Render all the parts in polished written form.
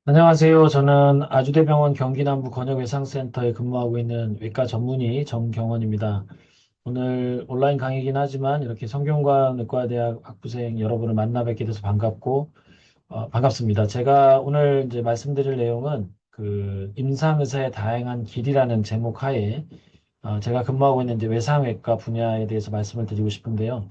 안녕하세요. 저는 아주대병원 경기남부 권역외상센터에 근무하고 있는 외과 전문의 정경원입니다. 오늘 온라인 강의이긴 하지만 이렇게 성균관 의과대학 학부생 여러분을 만나 뵙게 돼서 반갑고, 반갑습니다. 제가 오늘 이제 말씀드릴 내용은 그 임상의사의 다양한 길이라는 제목 하에 제가 근무하고 있는 이제 외상외과 분야에 대해서 말씀을 드리고 싶은데요.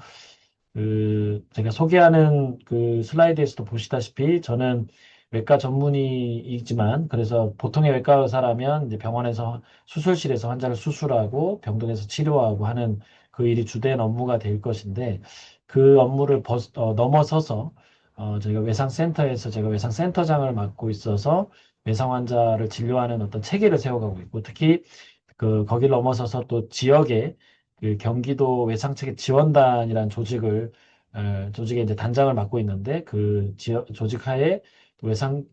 제가 소개하는 그 슬라이드에서도 보시다시피 저는 외과 전문의이지만 그래서 보통의 외과 의사라면 이제 병원에서 수술실에서 환자를 수술하고 병동에서 치료하고 하는 그 일이 주된 업무가 될 것인데 그 업무를 넘어서서 저희가 외상센터에서 제가 외상센터장을 맡고 있어서 외상 환자를 진료하는 어떤 체계를 세워가고 있고 특히 거기를 넘어서서 또 지역에 그 경기도 외상체계 지원단이라는 조직에 이제 단장을 맡고 있는데 그 지역 조직 하에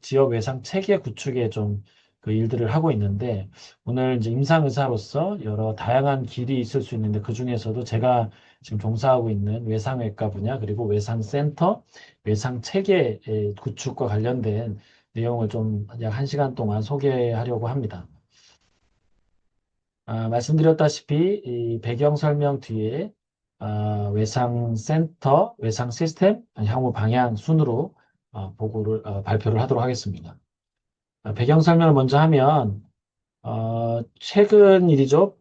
지역 외상 체계 구축에 좀 그 일들을 하고 있는데 오늘 이제 임상 의사로서 여러 다양한 길이 있을 수 있는데 그 중에서도 제가 지금 종사하고 있는 외상외과 분야 그리고 외상센터, 외상 체계 구축과 관련된 내용을 좀 약 1시간 동안 소개하려고 합니다. 말씀드렸다시피 이 배경 설명 뒤에 외상 센터, 외상 시스템, 향후 방향 순으로 발표를 하도록 하겠습니다. 배경 설명을 먼저 하면 최근 일이죠.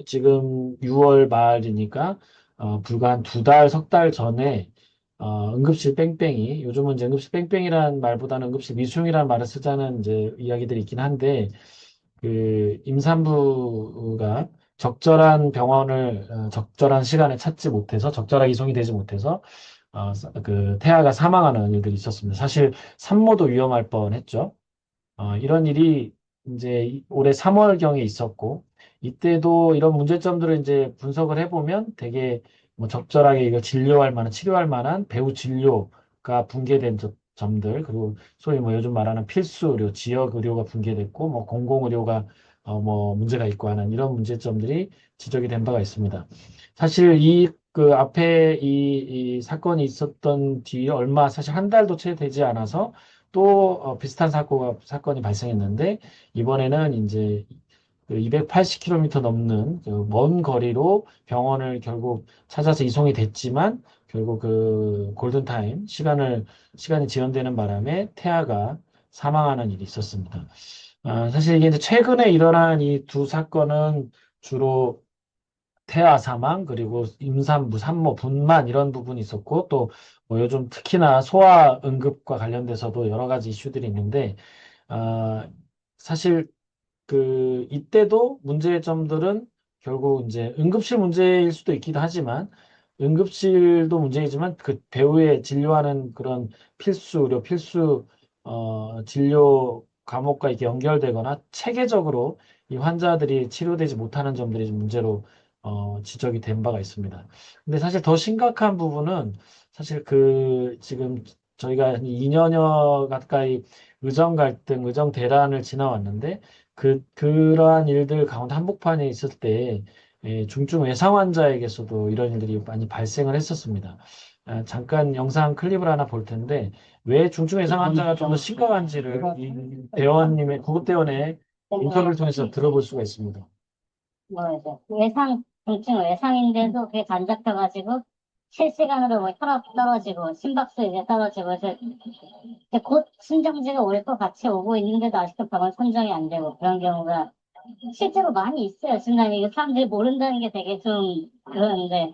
지금 6월 말이니까 불과 한 2달, 3달 전에 응급실 뺑뺑이, 요즘은 이제 응급실 뺑뺑이라는 말보다는 응급실 미수용이라는 말을 쓰자는 이제 이야기들이 있긴 한데 그 임산부가 적절한 병원을 적절한 시간에 찾지 못해서 적절하게 이송이 되지 못해서 그 태아가 사망하는 일들이 있었습니다. 사실 산모도 위험할 뻔했죠. 이런 일이 이제 올해 3월경에 있었고 이때도 이런 문제점들을 이제 분석을 해보면 되게 뭐 적절하게 이걸 진료할 만한 치료할 만한 배후 진료가 붕괴된 점들 그리고 소위 뭐 요즘 말하는 필수 의료, 지역 의료가 붕괴됐고 뭐 공공 의료가 뭐 문제가 있고 하는 이런 문제점들이 지적이 된 바가 있습니다. 사실 이 그 앞에 이 사건이 있었던 뒤에 사실 한 달도 채 되지 않아서 또 비슷한 사건이 발생했는데 이번에는 이제 그 280km 넘는 그먼 거리로 병원을 결국 찾아서 이송이 됐지만 결국 그 골든타임 시간이 지연되는 바람에 태아가 사망하는 일이 있었습니다. 사실 이게 이제 최근에 일어난 이 두 사건은 주로 태아 사망, 그리고 임산부, 산모, 분만 이런 부분이 있었고, 또 뭐 요즘 특히나 소아 응급과 관련돼서도 여러 가지 이슈들이 있는데, 아, 사실 이때도 문제점들은 결국 이제 응급실 문제일 수도 있기도 하지만, 응급실도 문제이지만 그 배후에 진료하는 그런 필수 의료, 진료 과목과 이렇게 연결되거나 체계적으로 이 환자들이 치료되지 못하는 점들이 좀 문제로 지적이 된 바가 있습니다. 근데 사실 더 심각한 부분은 사실 지금 저희가 한 2년여 가까이 의정 갈등, 의정 대란을 지나왔는데 그러한 일들 가운데 한복판에 있을 때 중증 외상 환자에게서도 이런 일들이 많이 발생을 했었습니다. 잠깐 영상 클립을 하나 볼 텐데 왜 중증 외상 환자가 좀 더 심각한지를 이 구급대원의 인터뷰를 통해서 들어볼 수가 있습니다. 뭐 이제 중증 외상인데도 그게 안 잡혀가지고 실시간으로 뭐 혈압 떨어지고 심박수 이제 떨어지고 이제 곧 순정지가 올 것 같이 오고 있는데도 아직도 병원 선정이 안 되고 그런 경우가 실제로 많이 있어요. 진단이 이게 사람들이 모른다는 게 되게 좀 그런데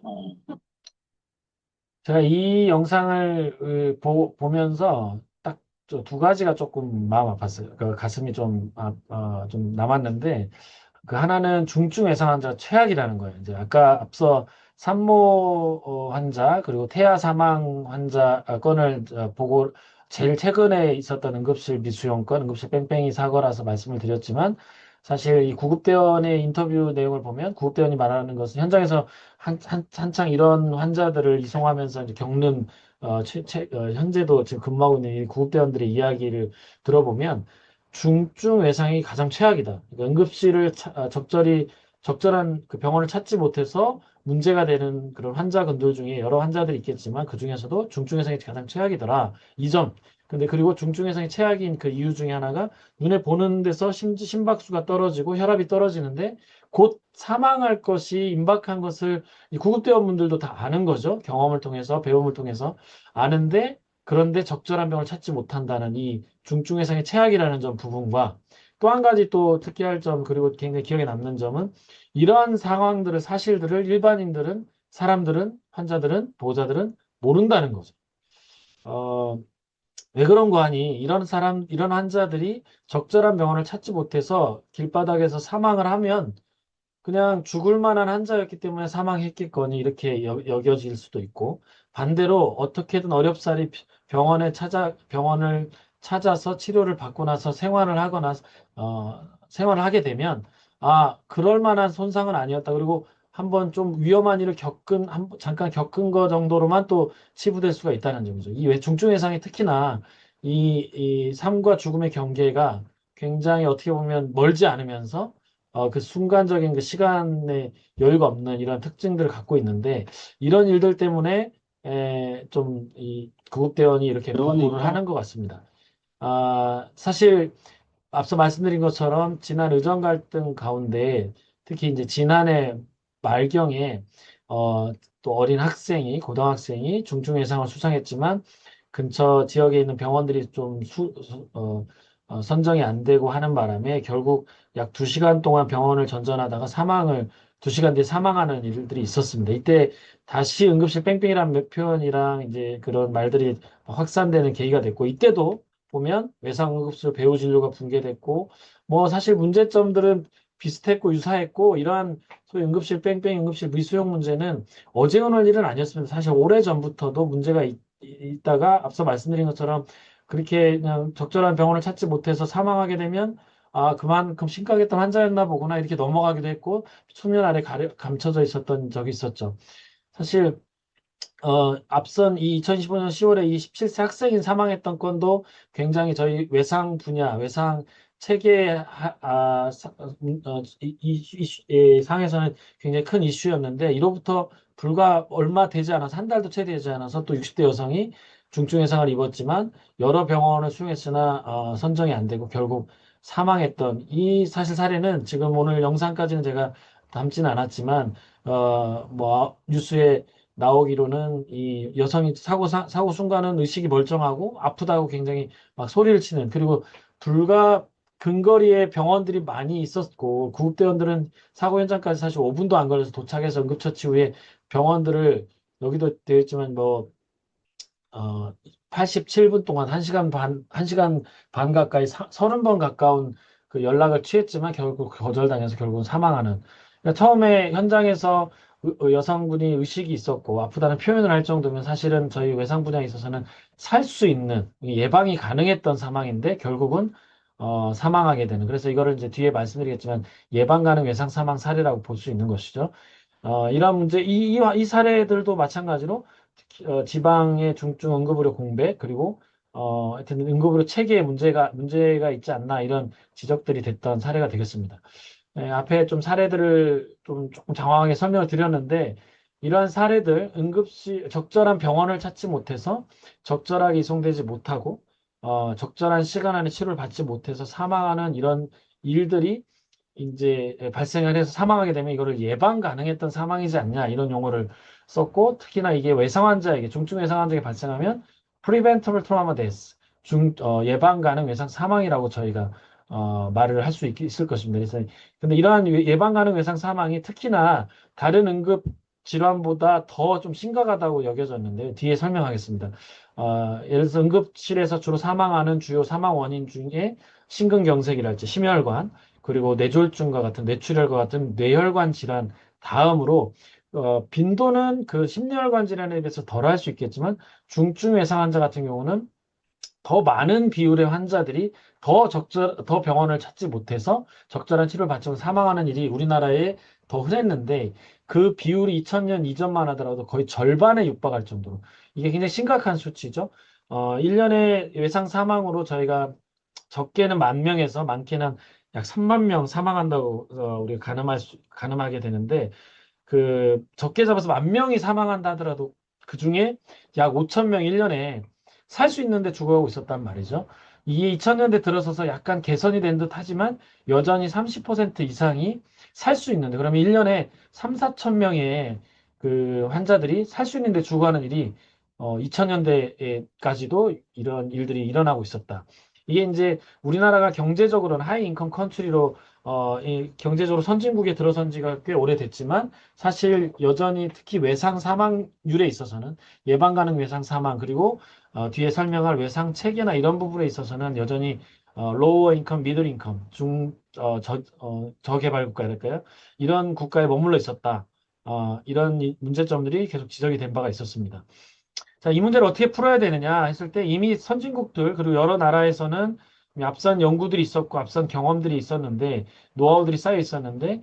제가 이 영상을 보면서 딱 두 가지가 조금 마음 아팠어요. 그 가슴이 좀 남았는데 그 하나는 중증 외상 환자 최악이라는 거예요. 이제 아까 앞서 산모 환자 그리고 태아 사망 환자 건을 보고 제일 최근에 있었던 응급실 미수용 건, 응급실 뺑뺑이 사고라서 말씀을 드렸지만 사실 이 구급대원의 인터뷰 내용을 보면 구급대원이 말하는 것은 현장에서 한창 이런 환자들을 이송하면서 이제 겪는 현재도 지금 근무하고 있는 이 구급대원들의 이야기를 들어보면 중증 외상이 가장 최악이다. 그러니까 적절한 그 병원을 찾지 못해서 문제가 되는 그런 환자군들 중에 여러 환자들이 있겠지만 그 중에서도 중증 외상이 가장 최악이더라. 이 점. 근데 그리고 중증 외상이 최악인 그 이유 중에 하나가 눈에 보는 데서 심박수가 떨어지고 혈압이 떨어지는데 곧 사망할 것이 임박한 것을 이 구급대원분들도 다 아는 거죠. 경험을 통해서 배움을 통해서 아는데 그런데 적절한 병을 찾지 못한다는 이 중증 외상의 최악이라는 점 부분과 또 한 가지 또 특이할 점 그리고 굉장히 기억에 남는 점은 이러한 상황들을 사실들을 일반인들은 사람들은 환자들은 보호자들은 모른다는 거죠. 어, 왜 그런 거 하니? 이런 환자들이 적절한 병원을 찾지 못해서 길바닥에서 사망을 하면 그냥 죽을 만한 환자였기 때문에 사망했겠거니 이렇게 여겨질 수도 있고 반대로 어떻게든 어렵사리 병원을 찾아서 치료를 받고 나서 생활을 하거나 생활을 하게 되면 그럴 만한 손상은 아니었다. 그리고 한번 좀 위험한 일을 잠깐 겪은 거 정도로만 또 치부될 수가 있다는 점이죠. 이 중증 외상이 특히나 이 삶과 죽음의 경계가 굉장히 어떻게 보면 멀지 않으면서 그 순간적인 그 시간의 여유가 없는 이런 특징들을 갖고 있는데 이런 일들 때문에 좀 이 구급대원이 이렇게 보고를 하는 것 같습니다. 사실 앞서 말씀드린 것처럼 지난 의정 갈등 가운데 특히 이제 지난해 말경에 어, 또 어린 학생이 고등학생이 중증 외상을 수상했지만 근처 지역에 있는 병원들이 좀 선정이 안 되고 하는 바람에 결국 약 2시간 동안 병원을 전전하다가 2시간 뒤에 사망하는 일들이 있었습니다. 이때 다시 응급실 뺑뺑이라는 표현이랑 이제 그런 말들이 확산되는 계기가 됐고 이때도 보면 외상응급실 배후 진료가 붕괴됐고 뭐 사실 문제점들은 비슷했고 유사했고 이러한 소위 응급실 뺑뺑이 응급실 미수용 문제는 어제 오늘 일은 아니었습니다. 사실 오래전부터도 문제가 있다가 앞서 말씀드린 것처럼 그렇게 그냥 적절한 병원을 찾지 못해서 사망하게 되면 그만큼 심각했던 환자였나 보구나 이렇게 넘어가기도 했고 수면 아래 감춰져 있었던 적이 있었죠. 사실 앞선 이 2015년 10월에 이 17세 학생이 사망했던 건도 굉장히 저희 외상 분야, 외상 체계 상에서는 굉장히 큰 이슈였는데 이로부터 불과 얼마 되지 않아서 한 달도 채 되지 않아서 또 60대 여성이 중증 외상을 입었지만 여러 병원을 수용했으나 선정이 안 되고 결국 사망했던 이 사실 사례는 지금 오늘 영상까지는 제가 담지는 않았지만 뭐 뉴스에 나오기로는 이 여성이 사고 순간은 의식이 멀쩡하고 아프다고 굉장히 막 소리를 치는 그리고 불과 근거리에 병원들이 많이 있었고 구급대원들은 사고 현장까지 사실 5분도 안 걸려서 도착해서 응급처치 후에 병원들을 여기도 되어 있지만 뭐 87분 동안 1시간 반 가까이 30번 가까운 그 연락을 취했지만 결국 거절당해서 결국은 사망하는. 그러니까 처음에 현장에서 여성분이 의식이 있었고 아프다는 표현을 할 정도면 사실은 저희 외상 분야에 있어서는 살 수 있는 예방이 가능했던 상황인데 결국은 사망하게 되는. 그래서 이거를 이제 뒤에 말씀드리겠지만 예방 가능 외상 사망 사례라고 볼 수 있는 것이죠. 이런 문제, 이 사례들도 마찬가지로 지방의 중증 응급의료 공백, 그리고, 하여튼 응급의료 체계에 문제가 있지 않나, 이런 지적들이 됐던 사례가 되겠습니다. 네, 앞에 좀 사례들을 좀 조금 장황하게 설명을 드렸는데, 이러한 사례들, 적절한 병원을 찾지 못해서, 적절하게 이송되지 못하고, 적절한 시간 안에 치료를 받지 못해서 사망하는 이런 일들이 이제 발생을 해서 사망하게 되면 이거를 예방 가능했던 사망이지 않냐 이런 용어를 썼고 특히나 이게 외상 환자에게 중증 외상 환자에게 발생하면 preventable trauma death 예방 가능 외상 사망이라고 저희가 말을 할 수 있을 것입니다. 그래서 근데 이러한 예방 가능 외상 사망이 특히나 다른 응급 질환보다 더 좀 심각하다고 여겨졌는데 뒤에 설명하겠습니다. 예를 들어서 응급실에서 주로 사망하는 주요 사망 원인 중에 심근경색이랄지 심혈관 그리고 뇌졸중과 같은 뇌출혈과 같은 뇌혈관 질환 다음으로 빈도는 그 심혈관 질환에 비해서 덜할 수 있겠지만 중증 외상 환자 같은 경우는 더 많은 비율의 환자들이 더 병원을 찾지 못해서 적절한 치료를 받지 못해 사망하는 일이 우리나라에 더 흔했는데 그 비율이 2000년 이전만 하더라도 거의 절반에 육박할 정도로 이게 굉장히 심각한 수치죠. 1년에 외상 사망으로 저희가 적게는 10,000명에서 많게는 약 3만 명 사망한다고 우리가 가늠하게 되는데 그 적게 잡아서 10,000명이 사망한다 하더라도 그 중에 약 5천 명 1년에 살 수 있는데 죽어가고 있었단 말이죠. 이게 2000년대 들어서서 약간 개선이 된 듯 하지만 여전히 30% 이상이 살 수 있는데, 그러면 1년에 3, 4천 명의 그 환자들이 살 수 있는데 죽어가는 일이 2000년대에까지도 이런 일들이 일어나고 있었다. 이게 이제 우리나라가 경제적으로는 하이 인컴 컨트리로 이 경제적으로 선진국에 들어선 지가 꽤 오래됐지만 사실 여전히 특히 외상 사망률에 있어서는 예방 가능 외상 사망 그리고 뒤에 설명할 외상 체계나 이런 부분에 있어서는 여전히 로어 인컴, 미들 인컴, 저개발 국가랄까요? 이런 국가에 머물러 있었다. 이런 문제점들이 계속 지적이 된 바가 있었습니다. 자, 이 문제를 어떻게 풀어야 되느냐 했을 때 이미 선진국들 그리고 여러 나라에서는 앞선 연구들이 있었고 앞선 경험들이 있었는데 노하우들이 쌓여 있었는데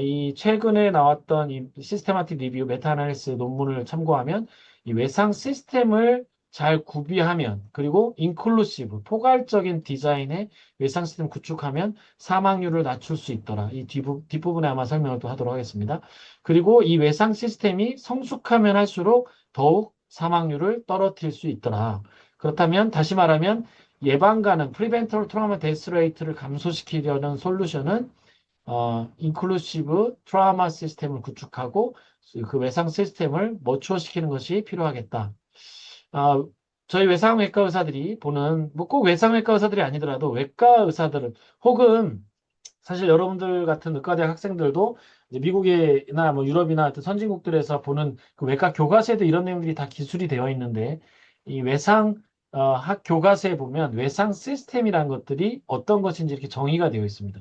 이 최근에 나왔던 이 시스테마틱 리뷰 메타 아나리시스 논문을 참고하면 이 외상 시스템을 잘 구비하면 그리고 인클루시브 포괄적인 디자인의 외상 시스템 구축하면 사망률을 낮출 수 있더라. 이 뒷부분에 아마 설명을 또 하도록 하겠습니다. 그리고 이 외상 시스템이 성숙하면 할수록 더욱 사망률을 떨어뜨릴 수 있더라. 그렇다면 다시 말하면 예방 가능 프리벤터럴 트라우마 데스 레이트를 감소시키려는 솔루션은 인클루시브 트라우마 시스템을 구축하고 그 외상 시스템을 머추어시키는 것이 필요하겠다. 아, 저희 외상외과 의사들이 보는 뭐 꼭 외상외과 의사들이 아니더라도 외과 의사들은 혹은 사실 여러분들 같은 의과대학 학생들도 이제 미국이나 뭐 유럽이나 하여튼 선진국들에서 보는 그 외과 교과서에도 이런 내용들이 다 기술이 되어 있는데 이 외상 학 교과서에 보면 외상 시스템이라는 것들이 어떤 것인지 이렇게 정의가 되어 있습니다.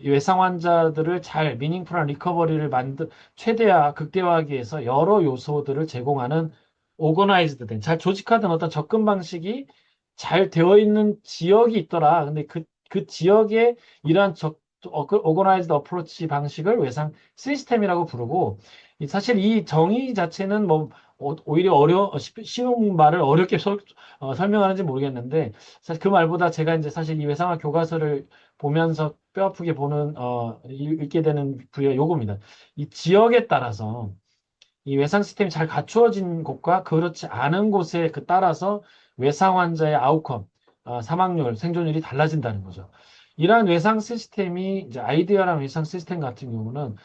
이 외상 환자들을 잘 미닝풀한 리커버리를 극대화하기 위해서 여러 요소들을 제공하는 오거나이즈드 된, 잘 조직화된 어떤 접근 방식이 잘 되어 있는 지역이 있더라. 근데 그 지역에 이러한 오거나이즈드 어프로치 방식을 외상 시스템이라고 부르고, 사실 이 정의 자체는 뭐, 오히려 쉬운 말을 어렵게 설명하는지 모르겠는데, 사실 그 말보다 제가 이제 사실 이 외상학 교과서를 보면서 뼈아프게 읽게 되는 부여가 요겁니다. 이 지역에 따라서 이 외상 시스템이 잘 갖추어진 곳과 그렇지 않은 곳에 따라서 외상 환자의 아웃컴, 사망률, 생존율이 달라진다는 거죠. 이러한 외상 시스템이 이제 아이디어랑 외상 시스템 같은 경우는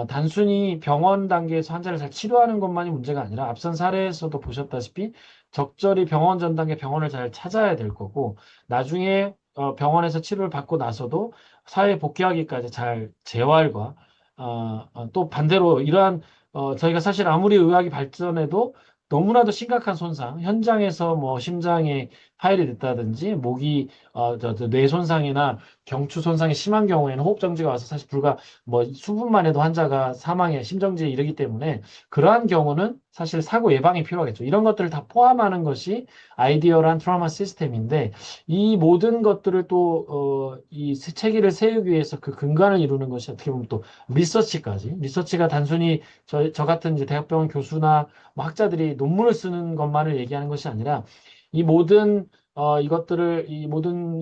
단순히 병원 단계에서 환자를 잘 치료하는 것만이 문제가 아니라 앞선 사례에서도 보셨다시피 적절히 병원 전 단계 병원을 잘 찾아야 될 거고 나중에 병원에서 치료를 받고 나서도 사회에 복귀하기까지 잘 재활과 또 반대로 이러한 저희가 사실 아무리 의학이 발전해도 너무나도 심각한 손상, 현장에서 뭐 심장에 파열이 됐다든지, 뇌 손상이나 경추 손상이 심한 경우에는 호흡정지가 와서 사실 불과 뭐 수분만 해도 환자가 사망에, 심정지에 이르기 때문에 그러한 경우는 사실 사고 예방이 필요하겠죠. 이런 것들을 다 포함하는 것이 아이디어란 트라우마 시스템인데, 이 모든 것들을 이 체계를 세우기 위해서 그 근간을 이루는 것이 어떻게 보면 또 리서치가 단순히 저 같은 이제 대학병원 교수나 뭐 학자들이 논문을 쓰는 것만을 얘기하는 것이 아니라 이 모든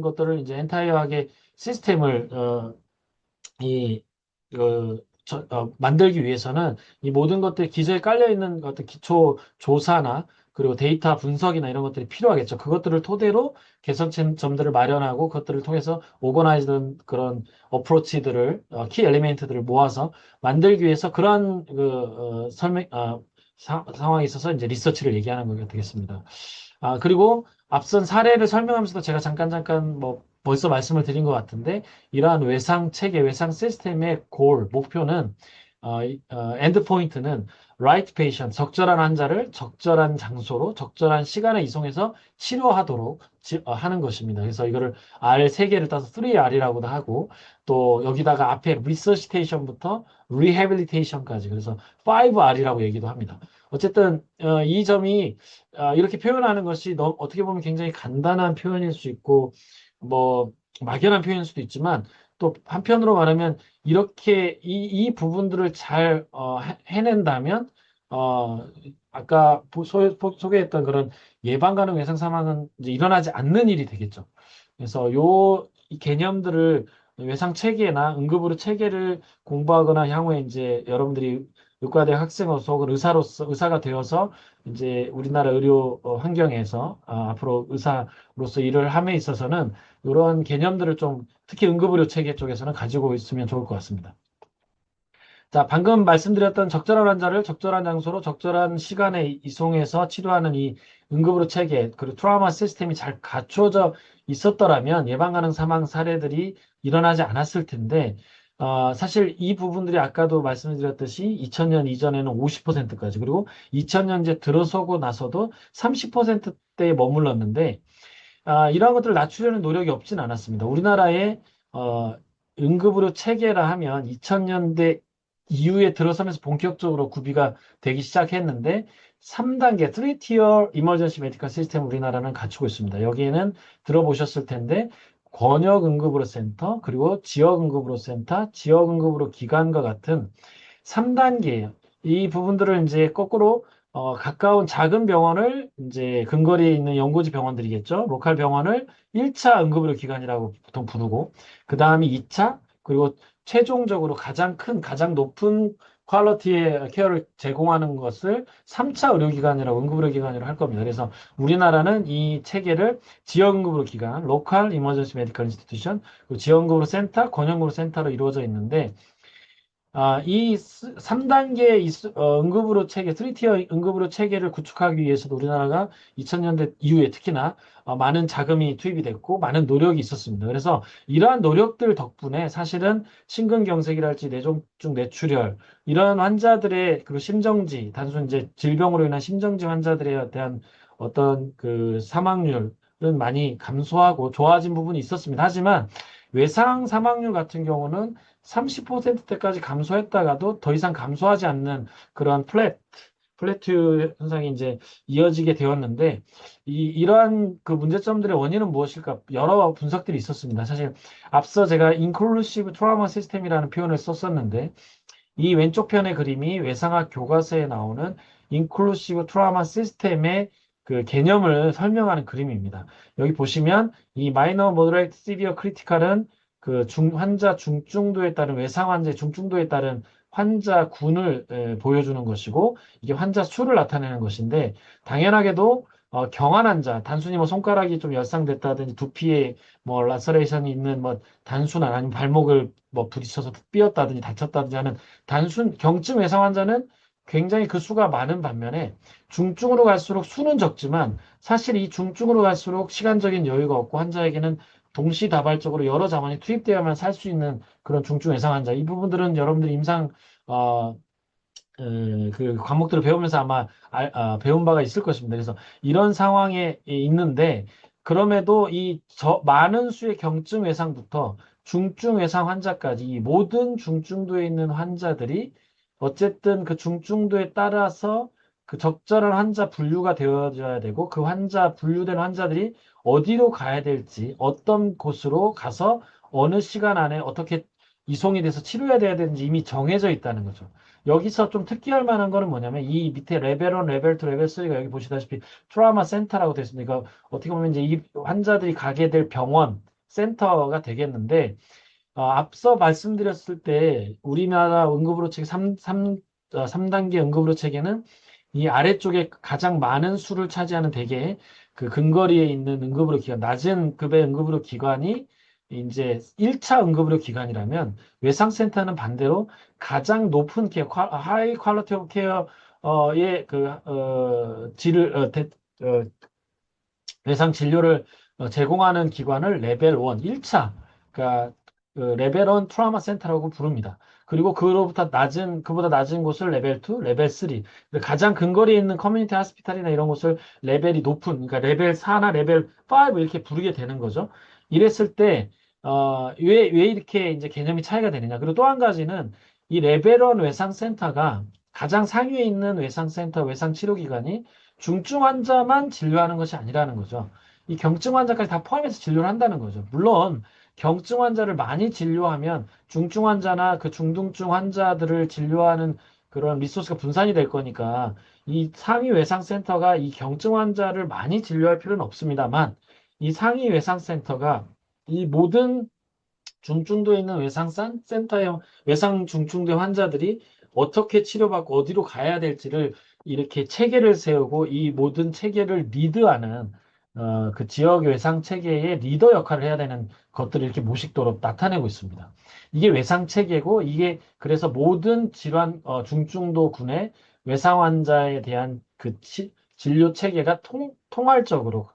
것들을 이제 엔타이어하게 시스템을 이, 만들기 위해서는 이 모든 것들이 기저에 깔려 있는 어떤 기초 조사나 그리고 데이터 분석이나 이런 것들이 필요하겠죠. 그것들을 토대로 개선점들을 마련하고 그것들을 통해서 오거나이즈된 그런 어프로치들을 키 엘리멘트들을 모아서 만들기 위해서 그러한 상황에 있어서 이제 리서치를 얘기하는 거가 되겠습니다. 그리고 앞선 사례를 설명하면서도 제가 잠깐 뭐 벌써 말씀을 드린 것 같은데 이러한 외상 체계, 외상 시스템의 목표는 엔드 포인트는 right patient, 적절한 환자를 적절한 장소로, 적절한 시간에 이송해서 치료하도록 하는 것입니다. 그래서 이거를 R 세 개를 따서 3R이라고도 하고 또 여기다가 앞에 resuscitation부터 rehabilitation까지 그래서 5R이라고 얘기도 합니다. 어쨌든 이 점이 이렇게 표현하는 것이 어떻게 보면 굉장히 간단한 표현일 수 있고 뭐 막연한 표현일 수도 있지만 또 한편으로 말하면 이렇게 이 부분들을 잘 해낸다면 어, 아까 소개했던 그런 예방 가능 외상 사망은 이제 일어나지 않는 일이 되겠죠. 그래서 이 개념들을 외상 체계나 응급의료 체계를 공부하거나 향후에 이제 여러분들이 의과대 학생으로서 혹은 의사가 되어서 이제 우리나라 의료 환경에서 앞으로 의사로서 일을 함에 있어서는 이런 개념들을 좀 특히 응급의료 체계 쪽에서는 가지고 있으면 좋을 것 같습니다. 자, 방금 말씀드렸던 적절한 환자를 적절한 장소로 적절한 시간에 이송해서 치료하는 이 응급의료 체계, 그리고 트라우마 시스템이 잘 갖춰져 있었더라면 예방 가능 사망 사례들이 일어나지 않았을 텐데, 사실 이 부분들이 아까도 말씀드렸듯이 2000년 이전에는 50%까지, 그리고 2000년제 들어서고 나서도 30%대에 머물렀는데, 이러한 것들을 낮추려는 노력이 없진 않았습니다. 우리나라의 어, 응급의료 체계라 하면 2000년대 이후에 들어서면서 본격적으로 구비가 되기 시작했는데 3단계 3tier emergency medical system 우리나라는 갖추고 있습니다. 여기에는 들어보셨을 텐데 권역 응급의료 센터 그리고 지역 응급의료 센터, 지역 응급의료 기관과 같은 3단계예요. 이 부분들을 이제 거꾸로 가까운 작은 병원을 이제 근거리에 있는 연고지 병원들이겠죠. 로컬 병원을 1차 응급의료 기관이라고 보통 부르고, 그 다음에 2차, 그리고 최종적으로 가장 큰, 가장 높은 퀄리티의 케어를 제공하는 것을 3차 의료기관이라고, 응급의료기관이라고 할 겁니다. 그래서 우리나라는 이 체계를 지역응급의료 기관, 로컬 이머전시 메디컬 인스티튜션, 그리고 지역응급의료 센터, 권역응급의료 센터로 이루어져 있는데, 이 3단계 응급의료 체계, 3티어 응급의료 체계를 구축하기 위해서도 우리나라가 2000년대 이후에 특히나 많은 자금이 투입이 됐고 많은 노력이 있었습니다. 그래서 이러한 노력들 덕분에 사실은 심근경색이랄지 뇌종중 뇌출혈 이런 환자들의 그리고 심정지, 단순 이제 질병으로 인한 심정지 환자들에 대한 어떤 그 사망률은 많이 감소하고 좋아진 부분이 있었습니다. 하지만 외상 사망률 같은 경우는 30%대까지 감소했다가도 더 이상 감소하지 않는 그런 플래튜 현상이 이제 이어지게 되었는데, 이러한 그 문제점들의 원인은 무엇일까? 여러 분석들이 있었습니다. 사실 앞서 제가 인클루시브 트라우마 시스템이라는 표현을 썼었는데, 이 왼쪽 편의 그림이 외상학 교과서에 나오는 인클루시브 트라우마 시스템의 그 개념을 설명하는 그림입니다. 여기 보시면 이 마이너 모더레이트 시비어 크리티컬은 그 환자 중증도에 따른 외상 환자의 중증도에 따른 환자군을 보여주는 것이고 이게 환자 수를 나타내는 것인데 당연하게도 경한 환자, 단순히 뭐 손가락이 좀 열상됐다든지 두피에 뭐 라서레이션이 있는 뭐 단순한 아니면 발목을 뭐 부딪혀서 삐었다든지 다쳤다든지 하는 단순 경증 외상 환자는 굉장히 그 수가 많은 반면에 중증으로 갈수록 수는 적지만 사실 이 중증으로 갈수록 시간적인 여유가 없고 환자에게는 동시다발적으로 여러 자원이 투입되어야만 살 수 있는 그런 중증 외상 환자. 이 부분들은 여러분들 임상 어, 그 과목들을 배우면서 아마 배운 바가 있을 것입니다. 그래서 이런 상황에 있는데 그럼에도 많은 수의 경증 외상부터 중증 외상 환자까지 이 모든 중증도에 있는 환자들이 어쨌든 그 중증도에 따라서 그 적절한 환자 분류가 되어져야 되고 그 분류된 환자들이 어디로 가야 될지 어떤 곳으로 가서 어느 시간 안에 어떻게 이송이 돼서 치료해야 되는지 이미 정해져 있다는 거죠. 여기서 좀 특기할 만한 거는 뭐냐면 이 밑에 레벨 1, 레벨 2, 레벨 3가 여기 보시다시피 트라우마 센터라고 되어 있습니다. 그러니까 어떻게 보면 이제 이 환자들이 가게 될 병원 센터가 되겠는데 앞서 말씀드렸을 때 우리나라 응급의료 체계 3단계 응급의료 체계는 이 아래쪽에 가장 많은 수를 차지하는 대개 그 근거리에 있는 응급의료 기관, 낮은 급의 응급의료 기관이 이제 1차 응급의료 기관이라면 외상센터는 반대로 가장 높은 케어, 하이 퀄리티 오브 케어의 질을, 외상 진료를 제공하는 기관을 레벨 1, 1차, 그러니까 그 레벨 1 트라우마 센터라고 부릅니다. 그리고 그보다 낮은 곳을 레벨 2, 레벨 3. 가장 근거리에 있는 커뮤니티 하스피탈이나 이런 곳을 레벨이 높은, 그러니까 레벨 4나 레벨 5 이렇게 부르게 되는 거죠. 이랬을 때, 왜 이렇게 이제 개념이 차이가 되느냐. 그리고 또 한 가지는 이 레벨 1 외상센터가 가장 상위에 있는 외상센터, 외상치료기관이 중증 환자만 진료하는 것이 아니라는 거죠. 이 경증 환자까지 다 포함해서 진료를 한다는 거죠. 물론 경증 환자를 많이 진료하면 중증 환자나 그 중등증 환자들을 진료하는 그런 리소스가 분산이 될 거니까 이 상위 외상센터가 이 경증 환자를 많이 진료할 필요는 없습니다만 이 상위 외상센터가 이 모든 중증도에 있는 외상 센터의 외상 중증도 환자들이 어떻게 치료받고 어디로 가야 될지를 이렇게 체계를 세우고 이 모든 체계를 리드하는 그 지역 외상 체계의 리더 역할을 해야 되는 것들을 이렇게 무식도로 나타내고 있습니다. 이게 외상 체계고 이게 그래서 모든 질환 중증도군의 외상 환자에 대한 그 진료 체계가 통할적으로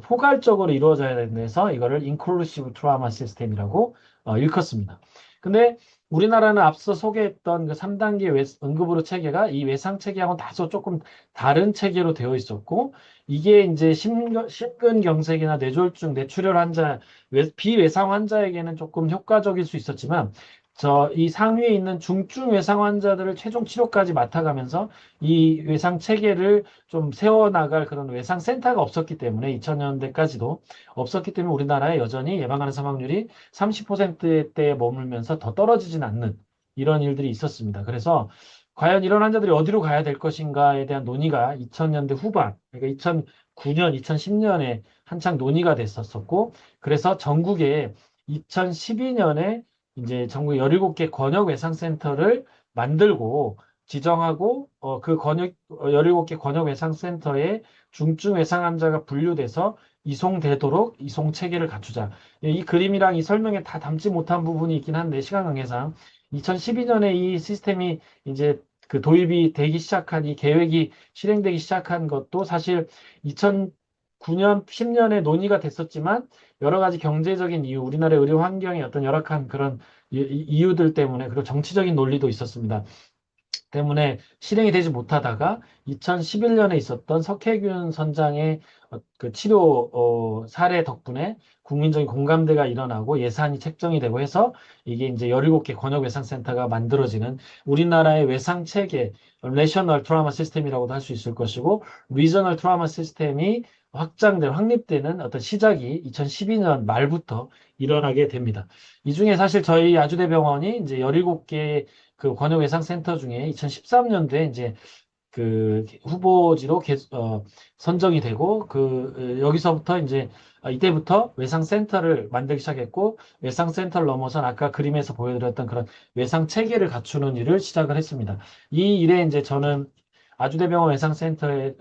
포괄적으로 이루어져야 되는 데서 이거를 인클루시브 트라우마 시스템이라고 일컫습니다. 근데 우리나라는 앞서 소개했던 그 3단계 응급의료 체계가 이 외상 체계하고는 다소 조금 다른 체계로 되어 있었고, 이게 이제 심근경색이나 뇌졸중, 뇌출혈 환자, 비외상 환자에게는 조금 효과적일 수 있었지만, 이 상위에 있는 중증 외상 환자들을 최종 치료까지 맡아가면서 이 외상 체계를 좀 세워나갈 그런 외상 센터가 없었기 때문에 2000년대까지도 없었기 때문에 우리나라에 여전히 예방하는 사망률이 30%대에 머물면서 더 떨어지진 않는 이런 일들이 있었습니다. 그래서 과연 이런 환자들이 어디로 가야 될 것인가에 대한 논의가 2000년대 후반, 그러니까 2009년, 2010년에 한창 논의가 됐었고, 그래서 전국에 2012년에 이제 전국 17개 권역 외상센터를 만들고 지정하고 그 17개 권역 외상센터에 중증 외상 환자가 분류돼서 이송되도록 이송 체계를 갖추자. 이 그림이랑 이 설명에 다 담지 못한 부분이 있긴 한데 시간 관계상 2012년에 이 시스템이 이제 그 도입이 되기 시작한 이 계획이 실행되기 시작한 것도 사실 2009년, 10년에 논의가 됐었지만 여러 가지 경제적인 이유, 우리나라의 의료 환경의 어떤 열악한 그런 이유들 때문에 그리고 정치적인 논리도 있었습니다. 때문에 실행이 되지 못하다가 2011년에 있었던 석혜균 선장의 그 치료 사례 덕분에 국민적인 공감대가 일어나고 예산이 책정이 되고 해서 이게 이제 17개 권역외상센터가 만들어지는 우리나라의 외상 체계, 내셔널 트라우마 시스템이라고도 할 수 있을 것이고 리저널 트라우마 시스템이 확립되는 어떤 시작이 2012년 말부터 일어나게 됩니다. 이 중에 사실 저희 아주대병원이 이제 17개 그 권역외상센터 중에 2013년도에 이제 그 후보지로 선정이 되고 여기서부터 이제 이때부터 외상센터를 만들기 시작했고 외상센터를 넘어선 아까 그림에서 보여드렸던 그런 외상 체계를 갖추는 일을 시작을 했습니다. 이 일에 이제 저는 아주대병원 외상센터에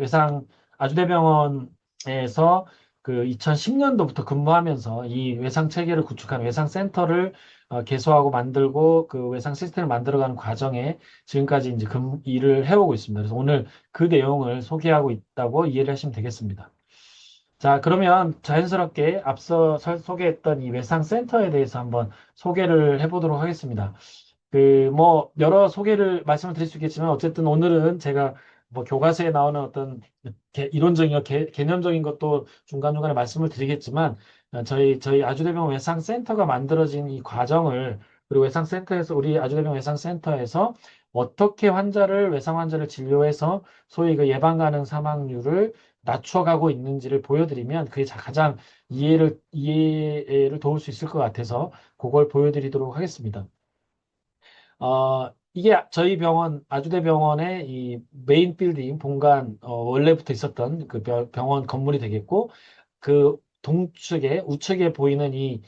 아주대병원에서 그 2010년도부터 근무하면서 이 외상 체계를 구축한 외상센터를 개소하고 만들고 그 외상 시스템을 만들어가는 과정에 지금까지 이제 일을 해오고 있습니다. 그래서 오늘 그 내용을 소개하고 있다고 이해를 하시면 되겠습니다. 자, 그러면 자연스럽게 앞서 소개했던 이 외상 센터에 대해서 한번 소개를 해보도록 하겠습니다. 여러 소개를 말씀을 드릴 수 있겠지만, 어쨌든 오늘은 제가 뭐 교과서에 나오는 어떤 이론적인, 개념적인 것도 중간중간에 말씀을 드리겠지만, 저희 아주대병원 외상센터가 만들어진 이 과정을, 그리고 외상센터에서, 우리 아주대병원 외상센터에서 어떻게 외상 환자를 진료해서 소위 그 예방 가능 사망률을 낮춰가고 있는지를 보여드리면 그게 가장 이해를 도울 수 있을 것 같아서 그걸 보여드리도록 하겠습니다. 이게 저희 병원, 아주대병원의 이 메인 빌딩, 본관, 원래부터 있었던 그 병원 건물이 되겠고, 그 우측에 보이는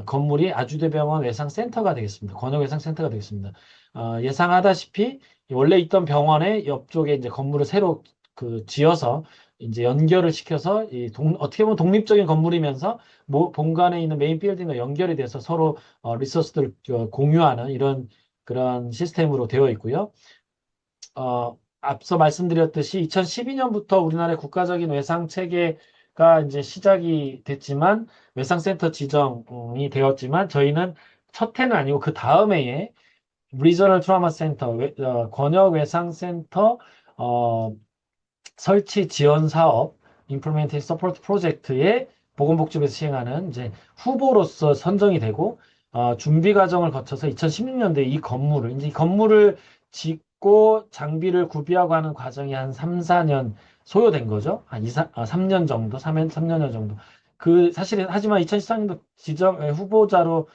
건물이 아주대병원 외상센터가 되겠습니다. 권역외상센터가 되겠습니다. 예상하다시피, 원래 있던 병원의 옆쪽에 이제 건물을 새로 지어서 이제 연결을 시켜서 어떻게 보면 독립적인 건물이면서 본관에 있는 메인 빌딩과 연결이 돼서 서로 리소스들을 공유하는 이런 그런 시스템으로 되어 있고요. 앞서 말씀드렸듯이 2012년부터 우리나라의 국가적인 외상 체계가 이제 시작이 됐지만 외상센터 지정이 되었지만 저희는 첫 해는 아니고 그 다음 해에 리저널 트라우마 센터, 권역 외상센터 설치 지원 사업, Implementation Support Project에 보건복지부에서 시행하는 이제 후보로서 선정이 되고 준비 과정을 거쳐서 2016년도에 이제 이 건물을 짓고 장비를 구비하고 하는 과정이 한 3, 4년 소요된 거죠. 한 3년 정도, 3년 정도. 하지만 2014년도 후보자로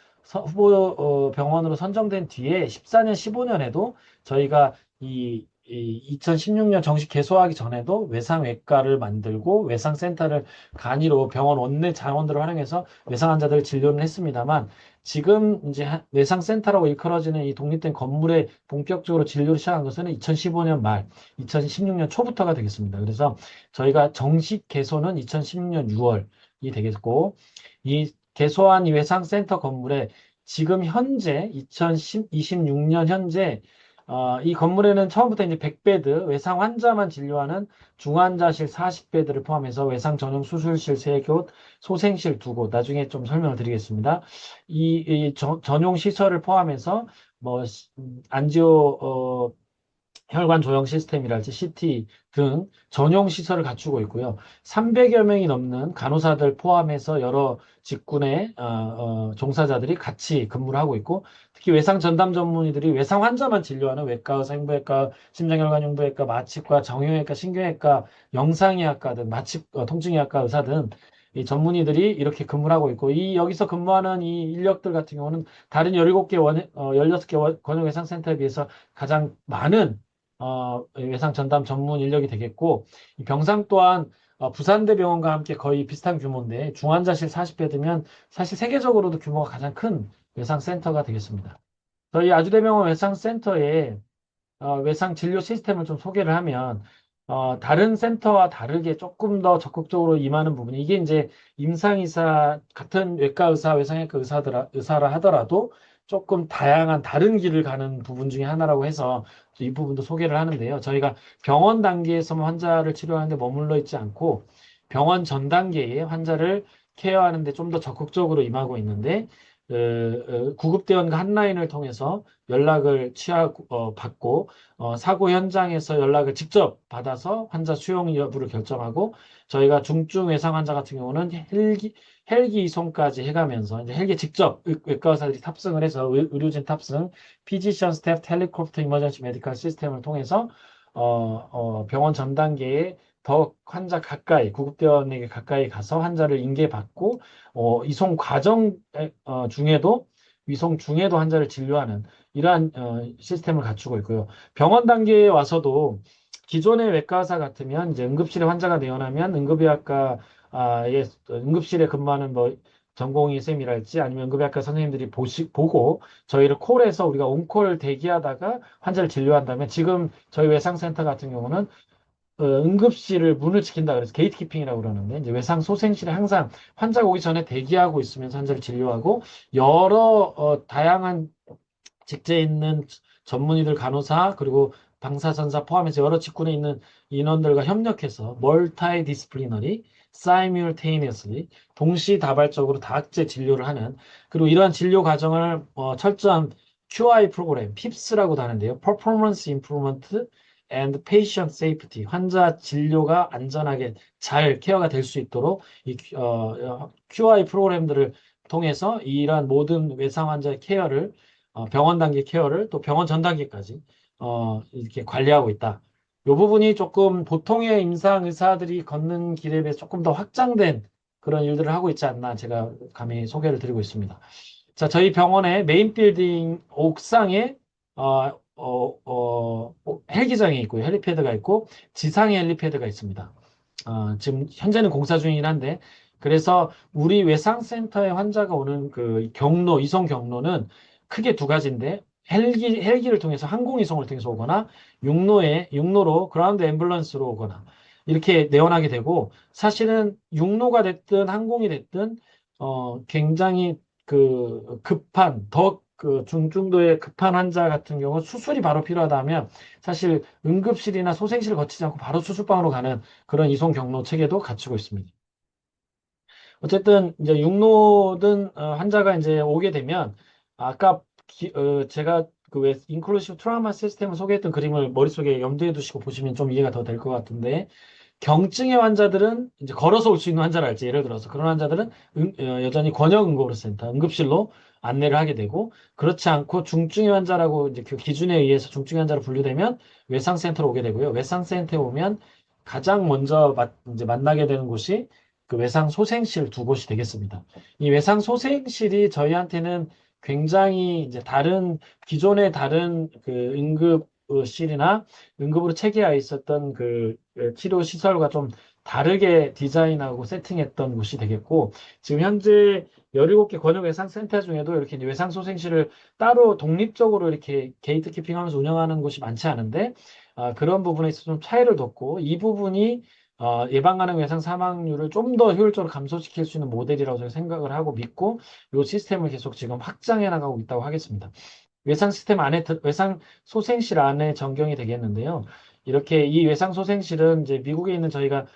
후보 병원으로 선정된 뒤에 14년, 15년에도 저희가 이 이 2016년 정식 개소하기 전에도 외상외과를 만들고 외상센터를 간이로 병원 원내 자원들을 활용해서 외상 환자들을 진료를 했습니다만 지금 이제 외상센터라고 일컬어지는 이 독립된 건물에 본격적으로 진료를 시작한 것은 2015년 말, 2016년 초부터가 되겠습니다. 그래서 저희가 정식 개소는 2016년 6월이 되겠고 이 개소한 이 외상센터 건물에 지금 현재 2026년 현재 이 건물에는 처음부터 이제 100베드 외상 환자만 진료하는 중환자실 40베드를 포함해서 외상 전용 수술실 3곳, 소생실 2곳, 나중에 좀 설명을 드리겠습니다. 전용 시설을 포함해서 뭐 안지오 혈관 조형 시스템이랄지 CT 등 전용 시설을 갖추고 있고요. 300여 명이 넘는 간호사들 포함해서 여러 직군의 종사자들이 같이 근무를 하고 있고 특히 외상 전담 전문의들이 외상 환자만 진료하는 외과, 생부외과, 심장혈관흉부외과, 마취과, 정형외과, 신경외과, 영상의학과 등 통증의학과 의사 등 이 전문의들이 이렇게 근무를 하고 있고 이 여기서 근무하는 이 인력들 같은 경우는 다른 17개 16개 권역외상센터에 비해서 가장 많은 외상 전담 전문 인력이 되겠고, 이 병상 또한 부산대병원과 함께 거의 비슷한 규모인데, 중환자실 40베드면 사실 세계적으로도 규모가 가장 큰 외상센터가 되겠습니다. 저희 아주대병원 외상센터에 외상 진료 시스템을 좀 소개를 하면, 다른 센터와 다르게 조금 더 적극적으로 임하는 부분이, 이게 이제 임상의사, 같은 외과 의사, 외상외과 의사라 하더라도 조금 다양한 다른 길을 가는 부분 중에 하나라고 해서 이 부분도 소개를 하는데요. 저희가 병원 단계에서만 환자를 치료하는데 머물러 있지 않고 병원 전 단계에 환자를 케어하는데 좀 더 적극적으로 임하고 있는데, 구급대원과 한라인을 통해서 연락을 취하고, 받고, 사고 현장에서 연락을 직접 받아서 환자 수용 여부를 결정하고, 저희가 중증 외상 환자 같은 경우는 헬기 이송까지 해가면서, 이제 헬기에 직접 외과 의사들이 탑승을 해서 의료진 탑승, 피지션 스텝 헬리콥터 이머전시 메디컬 시스템을 통해서, 병원 전 단계에 더 환자 가까이, 구급대원에게 가까이 가서 환자를 인계받고, 이송 과정 중에도 위송 중에도 환자를 진료하는 이러한 시스템을 갖추고 있고요. 병원 단계에 와서도 기존의 외과 의사 같으면 이제 응급실에 환자가 내원하면 응급실에 근무하는 뭐 전공의 쌤이랄지 아니면 응급의학과 선생님들이 보고 저희를 콜해서 우리가 온콜 대기하다가 환자를 진료한다면 지금 저희 외상센터 같은 경우는 응급실을 문을 지킨다 그래서 게이트키핑이라고 그러는데 이제 외상 소생실에 항상 환자가 오기 전에 대기하고 있으면서 환자를 진료하고 여러 다양한 직제에 있는 전문의들 간호사 그리고 방사선사 포함해서 여러 직군에 있는 인원들과 협력해서 멀타이 디스플리너리, 사이뮬테이니어스리 동시다발적으로 다학제 진료를 하는 그리고 이러한 진료 과정을 철저한 QI 프로그램, PIPS라고도 하는데요. Performance Improvement and Patient Safety 환자 진료가 안전하게 잘 케어가 될 수 있도록 이 QI 프로그램들을 통해서 이러한 모든 외상 환자의 케어를 병원 단계 케어를 또 병원 전 단계까지 이렇게 관리하고 있다. 이 부분이 조금 보통의 임상 의사들이 걷는 길에 비해서 조금 더 확장된 그런 일들을 하고 있지 않나 제가 감히 소개를 드리고 있습니다. 자, 저희 병원의 메인 빌딩 옥상에 헬기장이 있고요. 헬리패드가 있고 지상에 헬리패드가 있습니다. 지금 현재는 공사 중이긴 한데 그래서 우리 외상센터에 환자가 오는 그 경로, 이송 경로는 크게 두 가지인데 헬기를 통해서 항공 이송을 통해서 오거나 육로로 그라운드 앰뷸런스로 오거나 이렇게 내원하게 되고 사실은 육로가 됐든 항공이 됐든 굉장히 그 급한 그 중증도의 급한 환자 같은 경우 수술이 바로 필요하다면 사실 응급실이나 소생실을 거치지 않고 바로 수술방으로 가는 그런 이송 경로 체계도 갖추고 있습니다. 어쨌든 이제 육로든 환자가 이제 오게 되면 아까 제가 그 왜 인클루시브 트라우마 시스템을 소개했던 그림을 머릿속에 염두에 두시고 보시면 좀 이해가 더 될 것 같은데 경증의 환자들은 이제 걸어서 올 수 있는 환자를 알지 예를 들어서 그런 환자들은 여전히 권역응급센터 응급실로 안내를 하게 되고 그렇지 않고 중증의 환자라고 이제 그 기준에 의해서 중증의 환자로 분류되면 외상센터로 오게 되고요. 외상센터에 오면 가장 먼저 이제 만나게 되는 곳이 그 외상 소생실 두 곳이 되겠습니다. 이 외상 소생실이 저희한테는 굉장히 이제 기존의 다른 그 응급 응급실이나 응급으로 체계하에 있었던 그 치료 시설과 좀 다르게 디자인하고 세팅했던 곳이 되겠고, 지금 현재 17개 권역 외상센터 중에도 이렇게 이제 외상소생실을 따로 독립적으로 이렇게 게이트키핑하면서 운영하는 곳이 많지 않은데, 그런 부분에 있어서 좀 차이를 뒀고, 이 부분이 예방 가능 외상 사망률을 좀 더 효율적으로 감소시킬 수 있는 모델이라고 저는 생각을 하고 믿고, 이 시스템을 계속 지금 확장해 나가고 있다고 하겠습니다. 외상 시스템 안에, 외상 소생실 안에 전경이 되겠는데요. 이렇게 이 외상 소생실은 이제 미국에 있는 저희가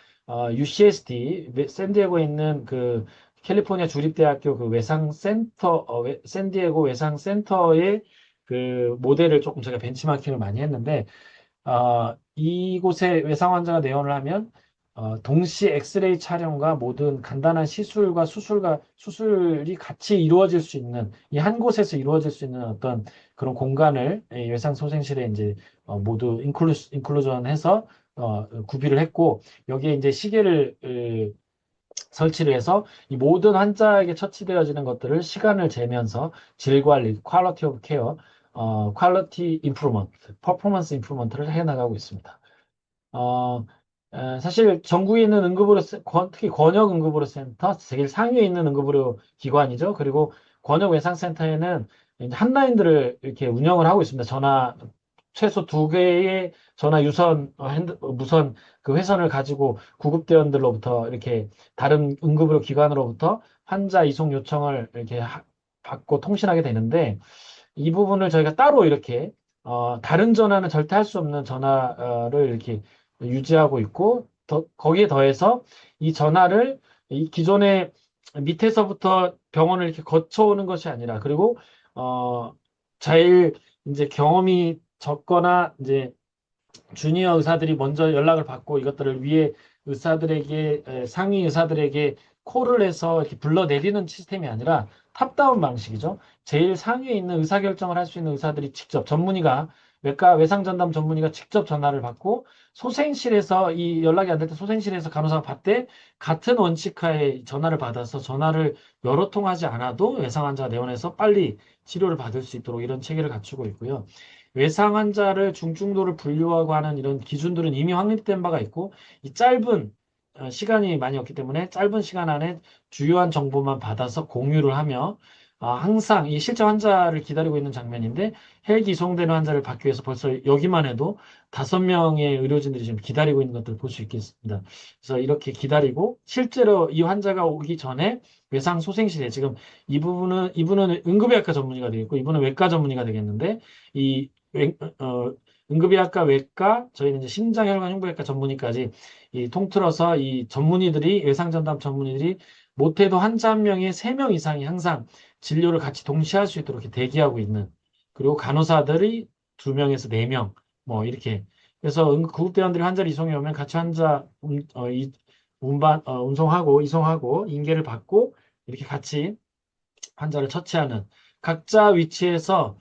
UCSD, 샌디에고에 있는 그 캘리포니아 주립대학교 그 외상 센터, 샌디에고 외상 센터의 그 모델을 조금 저희가 벤치마킹을 많이 했는데, 이곳에 외상 환자가 내원을 하면 동시 엑스레이 촬영과 모든 간단한 시술과 수술이 같이 이루어질 수 있는 이 한 곳에서 이루어질 수 있는 어떤 그런 공간을 이 외상 소생실에 이제 모두 인클루전해서 구비를 했고, 여기에 이제 시계를 설치를 해서 이 모든 환자에게 처치되어지는 것들을 시간을 재면서 질 관리, 퀄리티 오브 케어, 퀄리티 임프루먼트, 퍼포먼스 임프루먼트를 해 나가고 있습니다. 어, 사실 전국에 있는 특히 권역 응급의료 센터, 제일 상위에 있는 응급의료 기관이죠. 그리고 권역 외상센터에는 이제 한라인들을 이렇게 운영을 하고 있습니다. 최소 2개의 전화 유선, 무선 그 회선을 가지고 구급대원들로부터 이렇게 다른 응급의료 기관으로부터 환자 이송 요청을 이렇게 받고 통신하게 되는데, 이 부분을 저희가 따로 이렇게 다른 전화는 절대 할 수 없는 전화를 이렇게 유지하고 있고, 거기에 더해서 이 전화를 이 기존의 밑에서부터 병원을 이렇게 거쳐오는 것이 아니라, 그리고 어 제일 이제 경험이 적거나 이제 주니어 의사들이 먼저 연락을 받고 이것들을 위에 상위 의사들에게 콜을 해서 이렇게 불러내리는 시스템이 아니라 탑다운 방식이죠. 제일 상위에 있는 의사결정을 할 수 있는 의사들이 직접 외상전담 전문의가 직접 전화를 받고, 소생실에서 이 연락이 안 될 때 소생실에서 간호사가 받되, 같은 원칙하에 전화를 받아서 전화를 여러 통 하지 않아도 외상 환자가 내원해서 빨리 치료를 받을 수 있도록 이런 체계를 갖추고 있고요. 외상 환자를 중증도를 분류하고 하는 이런 기준들은 이미 확립된 바가 있고, 이 짧은 시간이 많이 없기 때문에 짧은 시간 안에 주요한 정보만 받아서 공유를 하며, 항상 이 실제 환자를 기다리고 있는 장면인데, 헬기 이송되는 환자를 받기 위해서 벌써 여기만 해도 5명의 의료진들이 지금 기다리고 있는 것들을 볼 수 있겠습니다. 그래서 이렇게 기다리고 실제로 이 환자가 오기 전에 외상 소생실에 지금 이분은 응급의학과 전문의가 되겠고, 이분은 외과 전문의가 되겠는데, 이 응급의학과, 외과, 저희는 이제 심장혈관 흉부외과 전문의까지 이 통틀어서 이 전문의들이, 외상전담 전문의들이 못해도 환자 한 명에 3명 이상이 항상 진료를 같이 동시에 할 수 있도록 이렇게 대기하고 있는, 그리고 간호사들이 2명에서 4명, 뭐 이렇게. 그래서 구급대원들이 환자를 이송해 오면 같이 환자 운송하고 이송하고 인계를 받고 이렇게 같이 환자를 처치하는, 각자 위치에서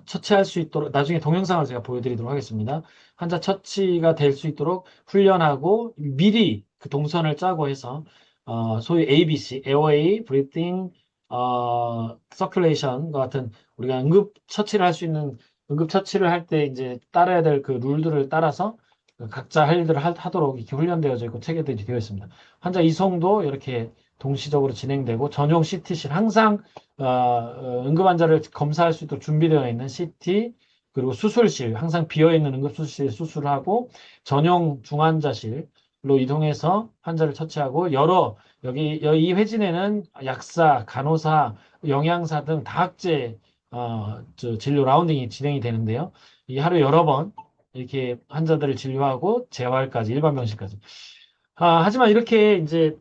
처치할 수 있도록 나중에 동영상을 제가 보여드리도록 하겠습니다. 환자 처치가 될 수 있도록 훈련하고 미리 그 동선을 짜고 해서 소위 ABC, Airway, Breathing, Circulation과 같은 우리가 응급 처치를 할 때 이제 따라야 될 그 룰들을 따라서 각자 할 일들을 하도록 이렇게 훈련되어져 있고 체계들이 되어 있습니다. 환자 이송도 이렇게 동시적으로 진행되고, 전용 CT실 항상 응급 환자를 검사할 수 있도록 준비되어 있는 CT, 그리고 수술실 항상 비어 있는 응급수술실 수술을 하고, 전용 중환자실로 이동해서 환자를 처치하고, 이 회진에는 약사, 간호사, 영양사 등 다학제 진료 라운딩이 진행이 되는데요. 이 하루 여러 번 이렇게 환자들을 진료하고 재활까지, 일반 병실까지. 하지만 이렇게 이제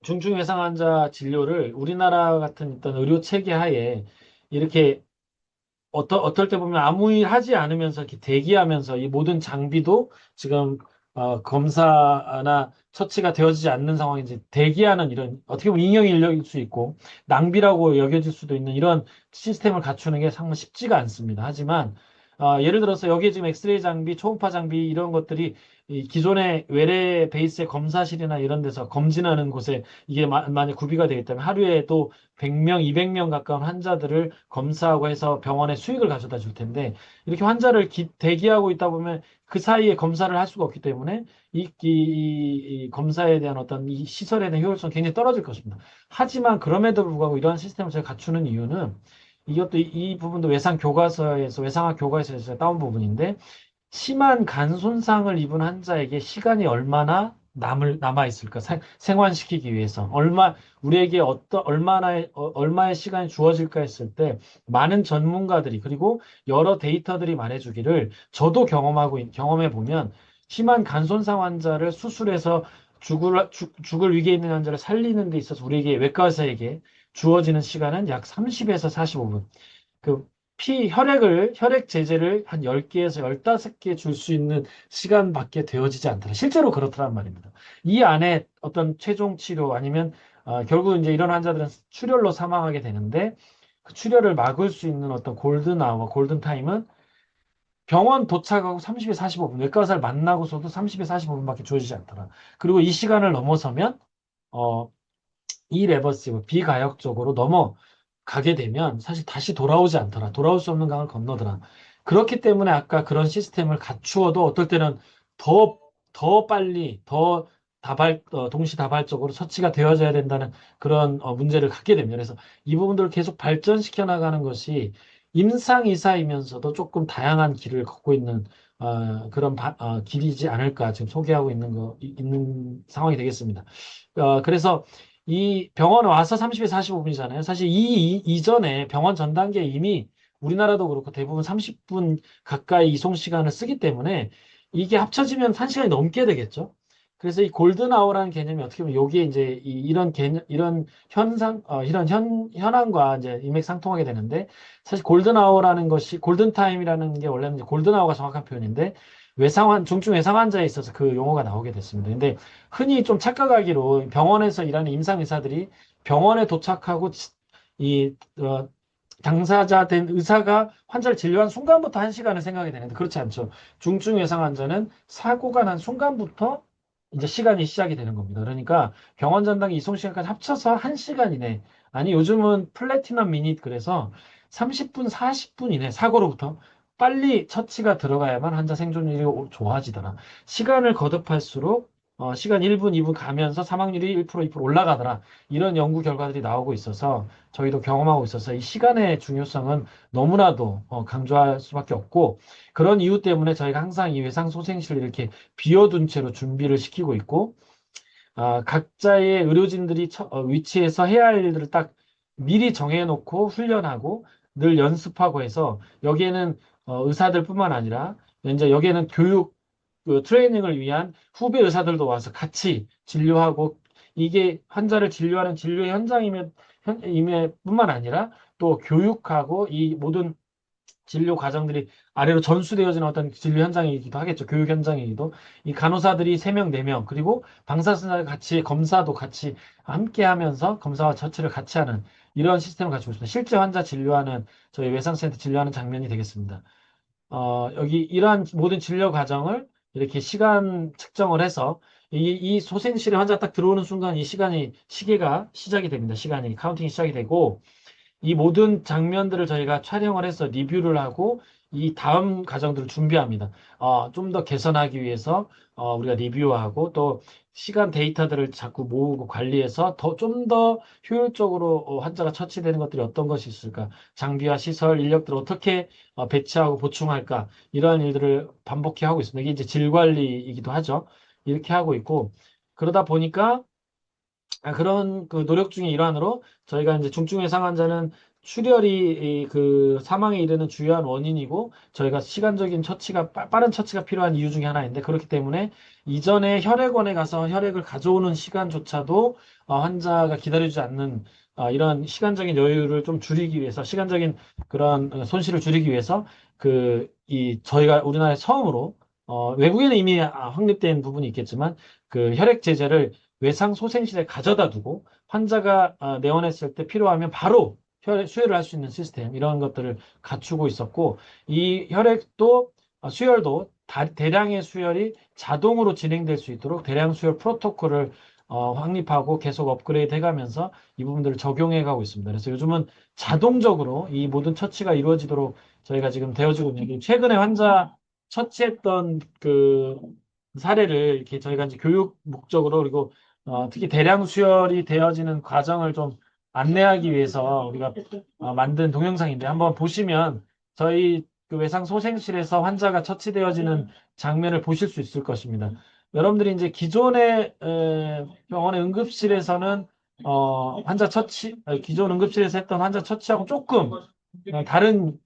중증 외상 환자 진료를 우리나라 같은 어떤 의료 체계 하에 이렇게 어떨 때 보면 아무 일 하지 않으면서 이렇게 대기하면서 이 모든 장비도 지금 검사나 처치가 되어지지 않는 상황인지 대기하는, 이런 어떻게 보면 인형 인력일 수 있고 낭비라고 여겨질 수도 있는 이런 시스템을 갖추는 게 정말 쉽지가 않습니다. 하지만 예를 들어서 여기에 지금 엑스레이 장비, 초음파 장비 이런 것들이 이 기존의 외래 베이스의 검사실이나 이런 데서 검진하는 곳에 이게 만약 구비가 되어 있다면 하루에도 100명, 200명 가까운 환자들을 검사하고 해서 병원에 수익을 가져다 줄 텐데 이렇게 환자를 대기하고 있다 보면 그 사이에 검사를 할 수가 없기 때문에 이 검사에 대한 어떤 이 시설에 대한 효율성 굉장히 떨어질 것입니다. 하지만 그럼에도 불구하고 이러한 시스템을 저희가 갖추는 이유는 이것도 이 부분도 외상학 교과서에서 제가 따온 부분인데 심한 간 손상을 입은 환자에게 시간이 얼마나 남아 있을까? 생환시키기 위해서 우리에게 얼마의 시간이 주어질까 했을 때 많은 전문가들이 그리고 여러 데이터들이 말해주기를 저도 경험해 보면 심한 간 손상 환자를 수술해서 죽을 위기에 있는 환자를 살리는 데 있어서 우리에게 외과 의사에게 주어지는 시간은 약 30에서 45분. 그 혈액 제제를 한 10개에서 15개 줄 수 있는 시간밖에 되어지지 않더라. 실제로 그렇더란 말입니다. 이 안에 어떤 최종 치료 아니면 결국 이제 이런 환자들은 출혈로 사망하게 되는데 그 출혈을 막을 수 있는 어떤 골든 타임은 병원 도착하고 30에 45분, 외과 의사를 만나고서도 30에 45분밖에 주어지지 않더라. 그리고 이 시간을 넘어서면 어, 이레버시브 비가역적으로 넘어가게 되면 사실 다시 돌아오지 않더라. 돌아올 수 없는 강을 건너더라. 그렇기 때문에 아까 그런 시스템을 갖추어도 어떨 때는 더, 더 빨리, 동시다발적으로 처치가 되어져야 된다는 그런 문제를 갖게 됩니다. 그래서 이 부분들을 계속 발전시켜 나가는 것이 임상의사이면서도 조금 다양한 길을 걷고 있는 그런 길이지 않을까 지금 소개하고 있는 상황이 되겠습니다. 그래서 이 병원 와서 30에 45분이잖아요. 사실 이전에 병원 전 단계에 이미 우리나라도 그렇고 대부분 30분 가까이 이송 시간을 쓰기 때문에 이게 합쳐지면 1시간이 넘게 되겠죠. 그래서 이 골든 아워라는 개념이 어떻게 보면 여기에 이제 이런 개념, 이런 현황과 이제 일맥상통하게 되는데 사실 골든 아워라는 것이 골든 타임이라는 게 원래는 이제 골든 아워가 정확한 표현인데 중증 외상 환자에 있어서 그 용어가 나오게 됐습니다. 근데 흔히 좀 착각하기로 병원에서 일하는 임상 의사들이 병원에 도착하고 이 당사자 된 의사가 환자를 진료한 순간부터 1시간을 생각이 되는데 그렇지 않죠. 중증 외상 환자는 사고가 난 순간부터 이제 시간이 시작이 되는 겁니다. 그러니까 병원 전담 이송 시간까지 합쳐서 1시간 이내 아니 요즘은 플래티넘 미닛 그래서 30분, 40분 이내 사고로부터 빨리 처치가 들어가야만 환자 생존율이 좋아지더라. 시간을 거듭할수록 시간 1분, 2분 가면서 사망률이 1%, 2% 올라가더라. 이런 연구 결과들이 나오고 있어서 저희도 경험하고 있어서 이 시간의 중요성은 너무나도 강조할 수밖에 없고 그런 이유 때문에 저희가 항상 이 외상소생실을 이렇게 비워둔 채로 준비를 시키고 있고 각자의 의료진들이 위치해서 해야 할 일들을 딱 미리 정해놓고 훈련하고 늘 연습하고 해서 여기에는 의사들뿐만 아니라 이제 여기에는 트레이닝을 위한 후배 의사들도 와서 같이 진료하고 이게 환자를 진료하는 진료 임에 뿐만 아니라 또 교육하고 이 모든 진료 과정들이 아래로 전수되어지는 어떤 진료 현장이기도 하겠죠. 교육 현장이기도. 이 간호사들이 3명, 4명, 그리고 방사선과 같이 검사도 같이 함께 하면서 검사와 처치를 같이 하는 이런 시스템을 가지고 있습니다. 실제 환자 진료하는 저희 외상센터 진료하는 장면이 되겠습니다. 여기 이러한 모든 진료 과정을 이렇게 시간 측정을 해서 이 소생실에 환자 딱 들어오는 순간 이 시계가 시작이 됩니다. 시간이 카운팅이 시작이 되고 이 모든 장면들을 저희가 촬영을 해서 리뷰를 하고 이 다음 과정들을 준비합니다. 좀 더 개선하기 위해서 우리가 리뷰하고 또 시간 데이터들을 자꾸 모으고 관리해서 좀 더 효율적으로 환자가 처치되는 것들이 어떤 것이 있을까? 장비와 시설, 인력들을 어떻게 배치하고 보충할까? 이러한 일들을 반복해 하고 있습니다. 이게 이제 질 관리이기도 하죠. 이렇게 하고 있고 그러다 보니까 그런 그 노력 중의 일환으로 저희가 이제 중증 외상 환자는 출혈이 그 사망에 이르는 주요한 원인이고 저희가 시간적인 처치가 빠른 처치가 필요한 이유 중에 하나인데 그렇기 때문에 이전에 혈액원에 가서 혈액을 가져오는 시간조차도 환자가 기다려주지 않는 이런 시간적인 여유를 좀 줄이기 위해서 시간적인 그런 손실을 줄이기 위해서 저희가 우리나라에 처음으로 외국에는 이미 확립된 부분이 있겠지만 그 혈액 제제를 외상 소생실에 가져다 두고 환자가 내원했을 때 필요하면 바로 수혈을 할 수 있는 시스템 이런 것들을 갖추고 있었고 이 수혈도 대량의 수혈이 자동으로 진행될 수 있도록 대량 수혈 프로토콜을 확립하고 계속 업그레이드 해가면서 이 부분들을 적용해 가고 있습니다. 그래서 요즘은 자동적으로 이 모든 처치가 이루어지도록 저희가 지금 되어지고 있는데, 최근에 환자 처치했던 그 사례를 이렇게 저희가 이제 교육 목적으로, 그리고 특히 대량 수혈이 되어지는 과정을 좀 안내하기 위해서 우리가 만든 동영상인데, 한번 보시면 저희 그 외상 소생실에서 환자가 처치되어지는 장면을 보실 수 있을 것입니다. 여러분들이 이제 기존의 병원의 응급실에서는 환자 처치, 기존 응급실에서 했던 환자 처치하고 조금 다른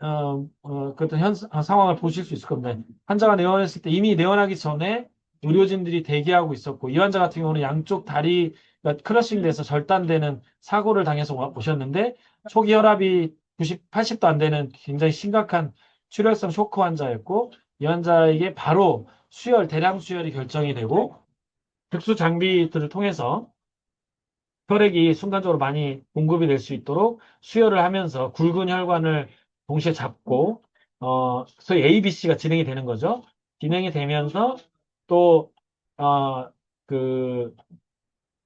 그런 상황을 보실 수 있을 겁니다. 환자가 내원했을 때 이미 내원하기 전에 의료진들이 대기하고 있었고, 이 환자 같은 경우는 양쪽 다리가 크러싱돼서 절단되는 사고를 당해서 오셨는데, 초기 혈압이 90, 80도 안 되는 굉장히 심각한 출혈성 쇼크 환자였고, 이 환자에게 바로 대량 수혈이 결정이 되고, 특수 장비들을 통해서 혈액이 순간적으로 많이 공급이 될 수 있도록 수혈을 하면서 굵은 혈관을 동시에 잡고, 소위 ABC가 진행이 되는 거죠. 진행이 되면서 또, 그,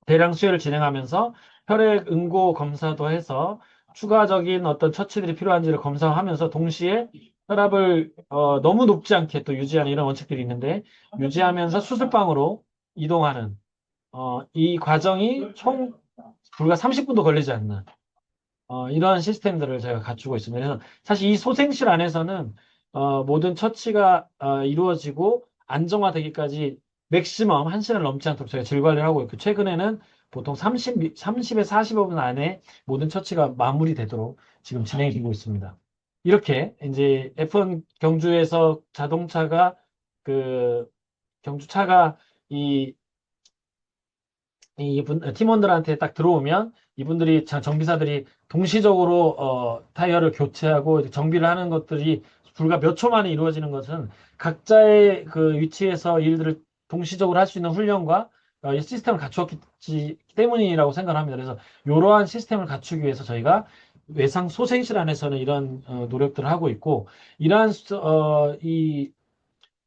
대량 수혈을 진행하면서 혈액 응고 검사도 해서 추가적인 어떤 처치들이 필요한지를 검사하면서 동시에 혈압을 너무 높지 않게 또 유지하는 이런 원칙들이 있는데, 유지하면서 수술방으로 이동하는 이 과정이 총 불과 30분도 걸리지 않는 이러한 시스템들을 제가 갖추고 있습니다. 그래서 사실 이 소생실 안에서는 모든 처치가 이루어지고 안정화되기까지 맥시멈 1시간을 넘지 않도록 저희가 질관리를 하고 있고, 최근에는 보통 30에서 45분 안에 모든 처치가 마무리되도록 지금 진행이 되고 있습니다. 이렇게 이제 F1 경주에서 자동차가 그 경주차가 이 팀원들한테 딱 들어오면 이분들이 정비사들이 동시적으로 타이어를 교체하고 정비를 하는 것들이 불과 몇 초 만에 이루어지는 것은 각자의 그 위치에서 일들을 동시적으로 할 수 있는 훈련과 이 시스템을 갖추었기 때문이라고 생각합니다. 그래서 이러한 시스템을 갖추기 위해서 저희가 외상 소생실 안에서는 이런 노력들을 하고 있고, 이러한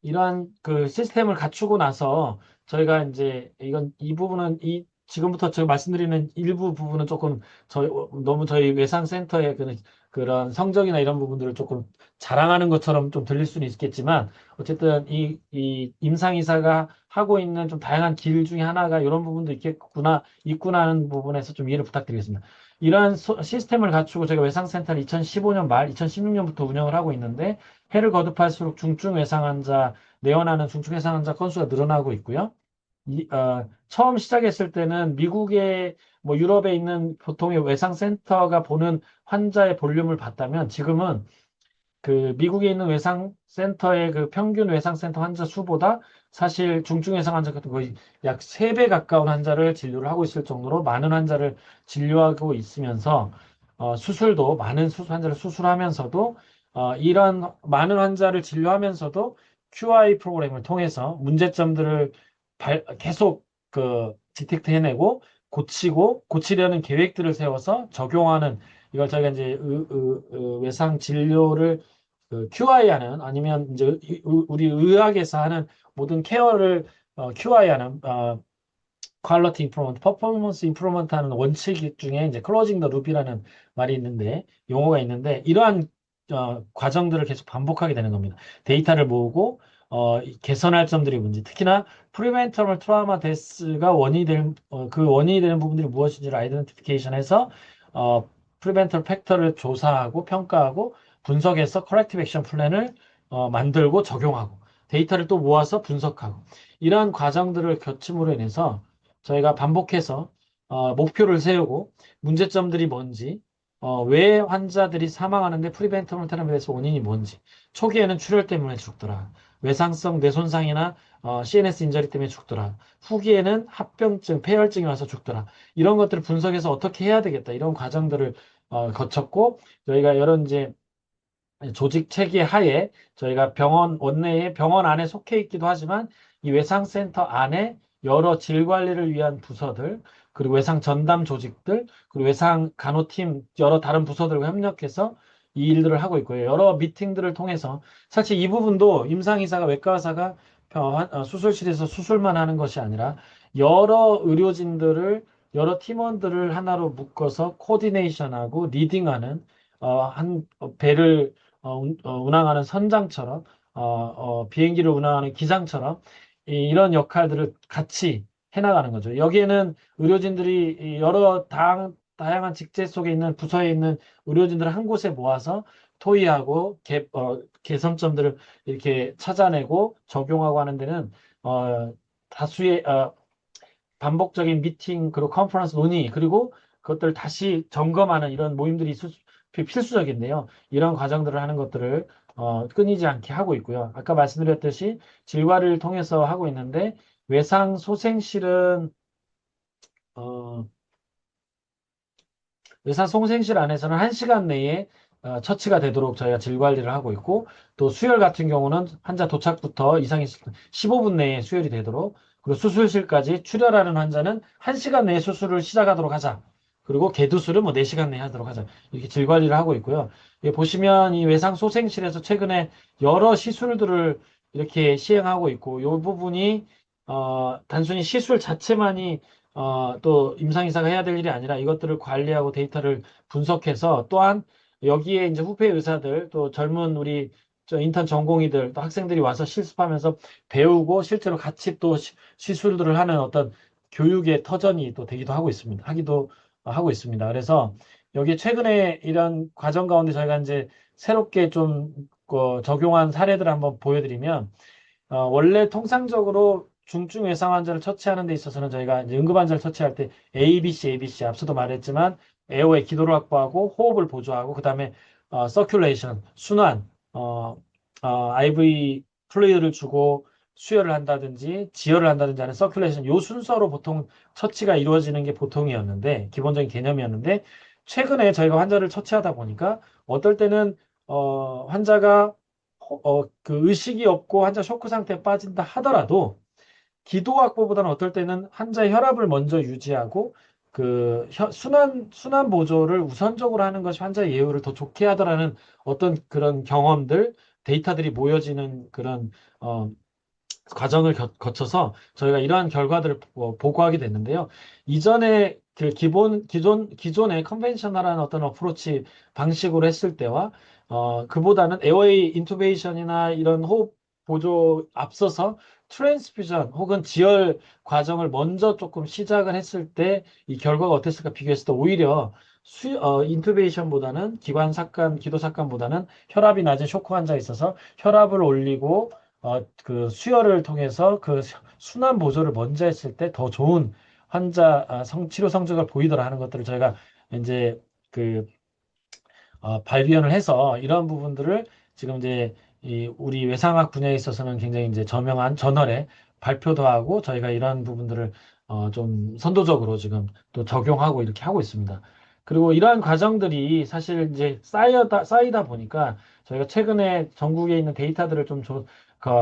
이러한 그 시스템을 갖추고 나서 저희가 이제 이 부분은 지금부터 제가 말씀드리는 일부 부분은 조금 너무 저희 외상센터의 그런 성적이나 이런 부분들을 조금 자랑하는 것처럼 좀 들릴 수는 있겠지만, 어쨌든 이 임상의사가 하고 있는 좀 다양한 길 중에 하나가 이런 부분도 있구나 하는 부분에서 좀 이해를 부탁드리겠습니다. 이러한 시스템을 갖추고 저희가 외상센터를 2015년 말 2016년부터 운영을 하고 있는데, 해를 거듭할수록 중증 외상 환자, 내원하는 중증 외상 환자 건수가 늘어나고 있고요. 처음 시작했을 때는 미국의 뭐 유럽에 있는 보통의 외상센터가 보는 환자의 볼륨을 봤다면, 지금은 그 미국에 있는 외상센터의 그 평균 외상센터 환자 수보다 사실 중증 외상 환자 같은 거의 약 3배 가까운 환자를 진료를 하고 있을 정도로 많은 환자를 진료하고 있으면서, 수술도 많은 환자를 수술하면서도 이런 많은 환자를 진료하면서도 QI 프로그램을 통해서 문제점들을 계속 디텍트 해내고 고치려는 계획들을 세워서 적용하는, 이걸 저희가 이제 외상 진료를 QI하는, 아니면 이제 우리 의학에서 하는 모든 케어를 QI하는, 퀄리티 임프루먼트, 퍼포먼스 임프루먼트 하는 원칙 중에 이제 클로징 더 룹이라는 말이 있는데, 용어가 있는데, 이러한 과정들을 계속 반복하게 되는 겁니다. 데이터를 모으고 개선할 점들이 뭔지, 특히나 프리벤터럴 트라우마 데스가 그 원인이 되는 부분들이 무엇인지를 아이덴티피케이션해서 프리벤터럴 팩터를 조사하고 평가하고 분석해서 커렉티브 액션 플랜을 만들고 적용하고, 데이터를 또 모아서 분석하고, 이러한 과정들을 거침으로 인해서 저희가 반복해서 목표를 세우고, 문제점들이 뭔지, 왜 환자들이 사망하는데 프리벤터블 테라피에서 원인이 뭔지, 초기에는 출혈 때문에 죽더라, 외상성 뇌손상이나 CNS 인저리 때문에 죽더라, 후기에는 합병증, 폐혈증이 와서 죽더라, 이런 것들을 분석해서 어떻게 해야 되겠다, 이런 과정들을 거쳤고, 저희가 여러 이제 조직 체계 하에 저희가 병원 원내에 병원 안에 속해 있기도 하지만, 이 외상센터 안에 여러 질 관리를 위한 부서들, 그리고 외상 전담 조직들, 그리고 외상 간호팀 여러 다른 부서들과 협력해서 이 일들을 하고 있고요. 여러 미팅들을 통해서 사실 이 부분도 임상의사가 외과 의사가 수술실에서 수술만 하는 것이 아니라 여러 의료진들을 여러 팀원들을 하나로 묶어서 코디네이션하고 리딩하는 배를 운항하는 선장처럼 비행기를 운항하는 기장처럼 이런 역할들을 같이 해나가는 거죠. 여기에는 의료진들이 이 여러 다양한 직제 속에 있는 부서에 있는 의료진들을 한 곳에 모아서 토의하고 개선점들을 이렇게 찾아내고 적용하고 하는 데는 다수의 반복적인 미팅 그리고 컨퍼런스 논의 그리고 그것들을 다시 점검하는 이런 모임들이 필수적인데요. 이런 과정들을 하는 것들을 끊이지 않게 하고 있고요. 아까 말씀드렸듯이 질과를 통해서 하고 있는데 외상 소생실은 어, 의사 송생실 안에서는 1시간 내에 처치가 되도록 저희가 질 관리를 하고 있고 또 수혈 같은 경우는 환자 도착부터 이상이 15분 내에 수혈이 되도록 그리고 수술실까지 출혈하는 환자는 1시간 내에 수술을 시작하도록 하자. 그리고 개두술은 뭐 4시간 내에 하도록 하자. 이렇게 질 관리를 하고 있고요. 보시면 이 외상 소생실에서 최근에 여러 시술들을 이렇게 시행하고 있고 이 부분이 단순히 시술 자체만이 또 임상의사가 해야 될 일이 아니라 이것들을 관리하고 데이터를 분석해서 또한 여기에 이제 후배 의사들 또 젊은 우리 저 인턴 전공의들 또 학생들이 와서 실습하면서 배우고 실제로 같이 또 시술들을 하는 어떤 교육의 터전이 또 되기도 하고 있습니다. 하기도 하고 있습니다. 그래서 여기 최근에 이런 과정 가운데 저희가 이제 새롭게 좀 적용한 사례들을 한번 보여드리면 원래 통상적으로 중증 외상 환자를 처치하는 데 있어서는 저희가 이제 응급 환자를 처치할 때 ABC 앞서도 말했지만 에어의 기도를 확보하고 호흡을 보조하고 그다음에 서큘레이션 순환 IV 플루이드를 주고 수혈을 한다든지 지혈을 한다든지 하는 서큘레이션 요 순서로 보통 처치가 이루어지는 게 보통이었는데 기본적인 개념이었는데 최근에 저희가 환자를 처치하다 보니까 어떨 때는 환자가 그 의식이 없고 환자 쇼크 상태에 빠진다 하더라도 기도 확보보다는 어떨 때는 환자의 혈압을 먼저 유지하고 그 순환 보조를 우선적으로 하는 것이 환자의 예후를 더 좋게 하더라는 어떤 그런 경험들, 데이터들이 모여지는 그런 과정을 거쳐서 저희가 이러한 결과들을 보고하게 됐는데요. 이전에 그 기존의 컨벤셔널한 어떤 어프로치 방식으로 했을 때와 그보다는 에어웨이 인투베이션이나 이런 호흡 보조 앞서서 트랜스퓨전 혹은 지혈 과정을 먼저 조금 시작을 했을 때 이 결과가 어땠을까 비교했을 때 오히려 인투베이션보다는 기도 삭감보다는 혈압이 낮은 쇼크 환자에 있어서 혈압을 올리고 그 수혈을 통해서 그 순환 보조를 먼저 했을 때 더 좋은 환자 치료 성적을 보이더라 하는 것들을 저희가 이제 그 발견을 해서 이런 부분들을 지금 이제 우리 외상학 분야에 있어서는 굉장히 이제 저명한 저널에 발표도 하고 저희가 이런 부분들을 좀 선도적으로 지금 또 적용하고 이렇게 하고 있습니다. 그리고 이러한 과정들이 사실 이제 쌓이다 보니까 저희가 최근에 전국에 있는 데이터들을 좀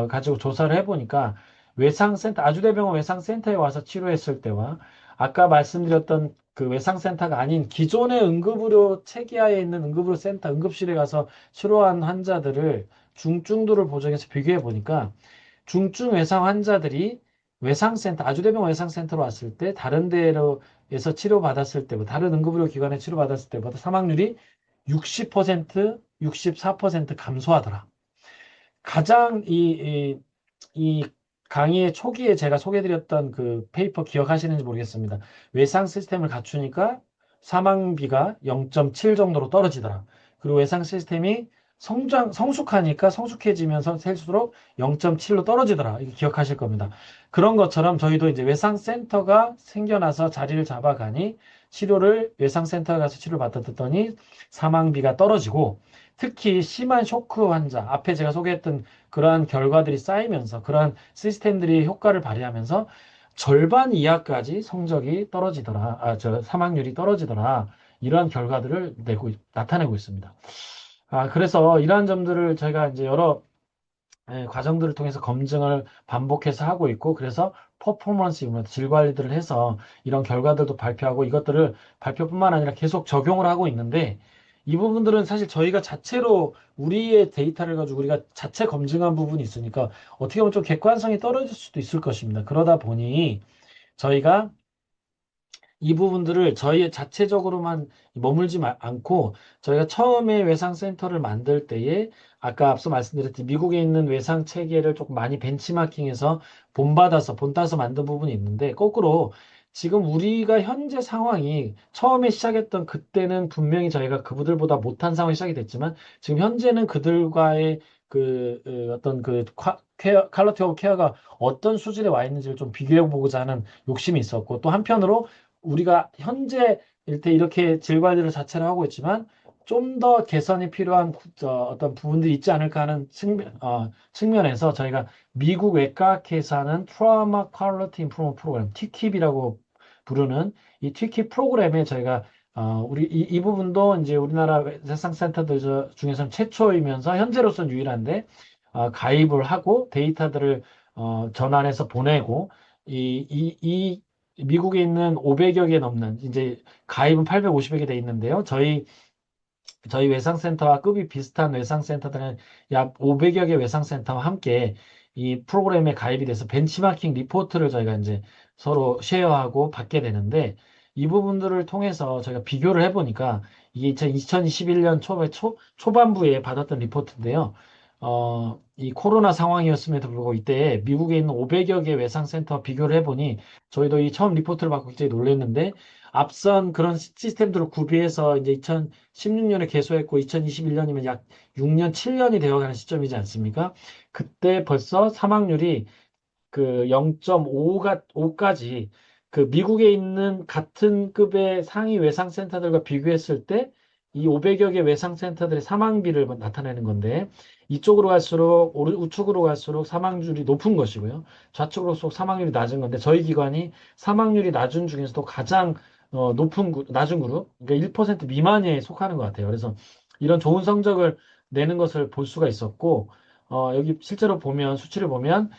가지고 조사를 해보니까 아주대병원 외상센터에 와서 치료했을 때와 아까 말씀드렸던 그 외상센터가 아닌 기존의 응급의료 체계하에 있는 응급의료 센터, 응급실에 가서 치료한 환자들을 중증도를 보정해서 비교해 보니까 중증 외상 환자들이 아주대병원 외상센터로 왔을 때 다른 데로에서 치료받았을 때보다 다른 응급의료 기관에 치료받았을 때보다 사망률이 60%, 64% 감소하더라. 가장 이 강의의 초기에 제가 소개해드렸던 그 페이퍼 기억하시는지 모르겠습니다. 외상 시스템을 갖추니까 사망비가 0.7 정도로 떨어지더라. 그리고 외상 시스템이 성숙하니까 성숙해지면서 셀수록 0.7로 떨어지더라. 이거 기억하실 겁니다. 그런 것처럼 저희도 이제 외상센터가 생겨나서 자리를 잡아가니 외상센터에 가서 치료를 받았더니 사망비가 떨어지고 특히 심한 쇼크 환자, 앞에 제가 소개했던 그러한 결과들이 쌓이면서 그러한 시스템들이 효과를 발휘하면서 절반 이하까지 성적이 떨어지더라. 사망률이 떨어지더라. 이러한 결과들을 나타내고 있습니다. 그래서 이러한 점들을 저희가 이제 여러 과정들을 통해서 검증을 반복해서 하고 있고, 그래서 퍼포먼스, 질 관리들을 해서 이런 결과들도 발표하고 이것들을 발표뿐만 아니라 계속 적용을 하고 있는데, 이 부분들은 사실 저희가 자체로 우리의 데이터를 가지고 우리가 자체 검증한 부분이 있으니까 어떻게 보면 좀 객관성이 떨어질 수도 있을 것입니다. 그러다 보니 저희가 이 부분들을 저희 자체적으로만 않고 저희가 처음에 외상센터를 만들 때에 아까 앞서 말씀드렸듯이 미국에 있는 외상 체계를 조금 많이 벤치마킹해서 본따서 만든 부분이 있는데 거꾸로 지금 우리가 현재 상황이 처음에 시작했던 그때는 분명히 저희가 그분들보다 못한 상황이 시작이 됐지만 지금 현재는 그들과의 어떤 퀄리티 오브 케어가 어떤 수준에 와 있는지를 좀 비교해 보고자 하는 욕심이 있었고 또 한편으로 우리가 현재 일때 이렇게 질 관리를 자체를 하고 있지만 좀 더 개선이 필요한 어떤 부분들이 있지 않을까 하는 측면에서 저희가 미국 외과학회에서 하는 트라우마 퀄리티 임프루먼트 프로그램, TQIP이라고 부르는 이 TQIP 프로그램에 저희가 이 부분도 이제 우리나라 외상센터들 중에서는 최초이면서 현재로서는 유일한데 가입을 하고 데이터들을 전환해서 보내고 이 미국에 있는 500여 개 넘는 이제 가입은 850여 개 돼 있는데요. 저희 외상센터와 급이 비슷한 외상센터들은 약 500여 개 외상센터와 함께 이 프로그램에 가입이 돼서 벤치마킹 리포트를 저희가 이제 서로 쉐어하고 받게 되는데 이 부분들을 통해서 저희가 비교를 해보니까 이게 2021년 초반부에 받았던 리포트인데요. 이 코로나 상황이었음에도 불구하고 이때 미국에 있는 500여 개 외상센터와 비교를 해보니 저희도 이 처음 리포트를 받고 굉장히 놀랐는데 앞선 그런 시스템들을 구비해서 이제 2016년에 개소했고 2021년이면 약 6년, 7년이 되어가는 시점이지 않습니까? 그때 벌써 사망률이 그 0.5까지 그 미국에 있는 같은 급의 상위 외상센터들과 비교했을 때 이 500여 개 외상센터들의 사망비를 나타내는 건데 이쪽으로 갈수록 우측으로 갈수록 사망률이 높은 것이고요. 좌측으로 갈수록 사망률이 낮은 건데 저희 기관이 사망률이 낮은 중에서도 가장 낮은 그룹, 그러니까 1% 미만에 속하는 것 같아요. 그래서 이런 좋은 성적을 내는 것을 볼 수가 있었고, 여기 실제로 보면, 수치를 보면,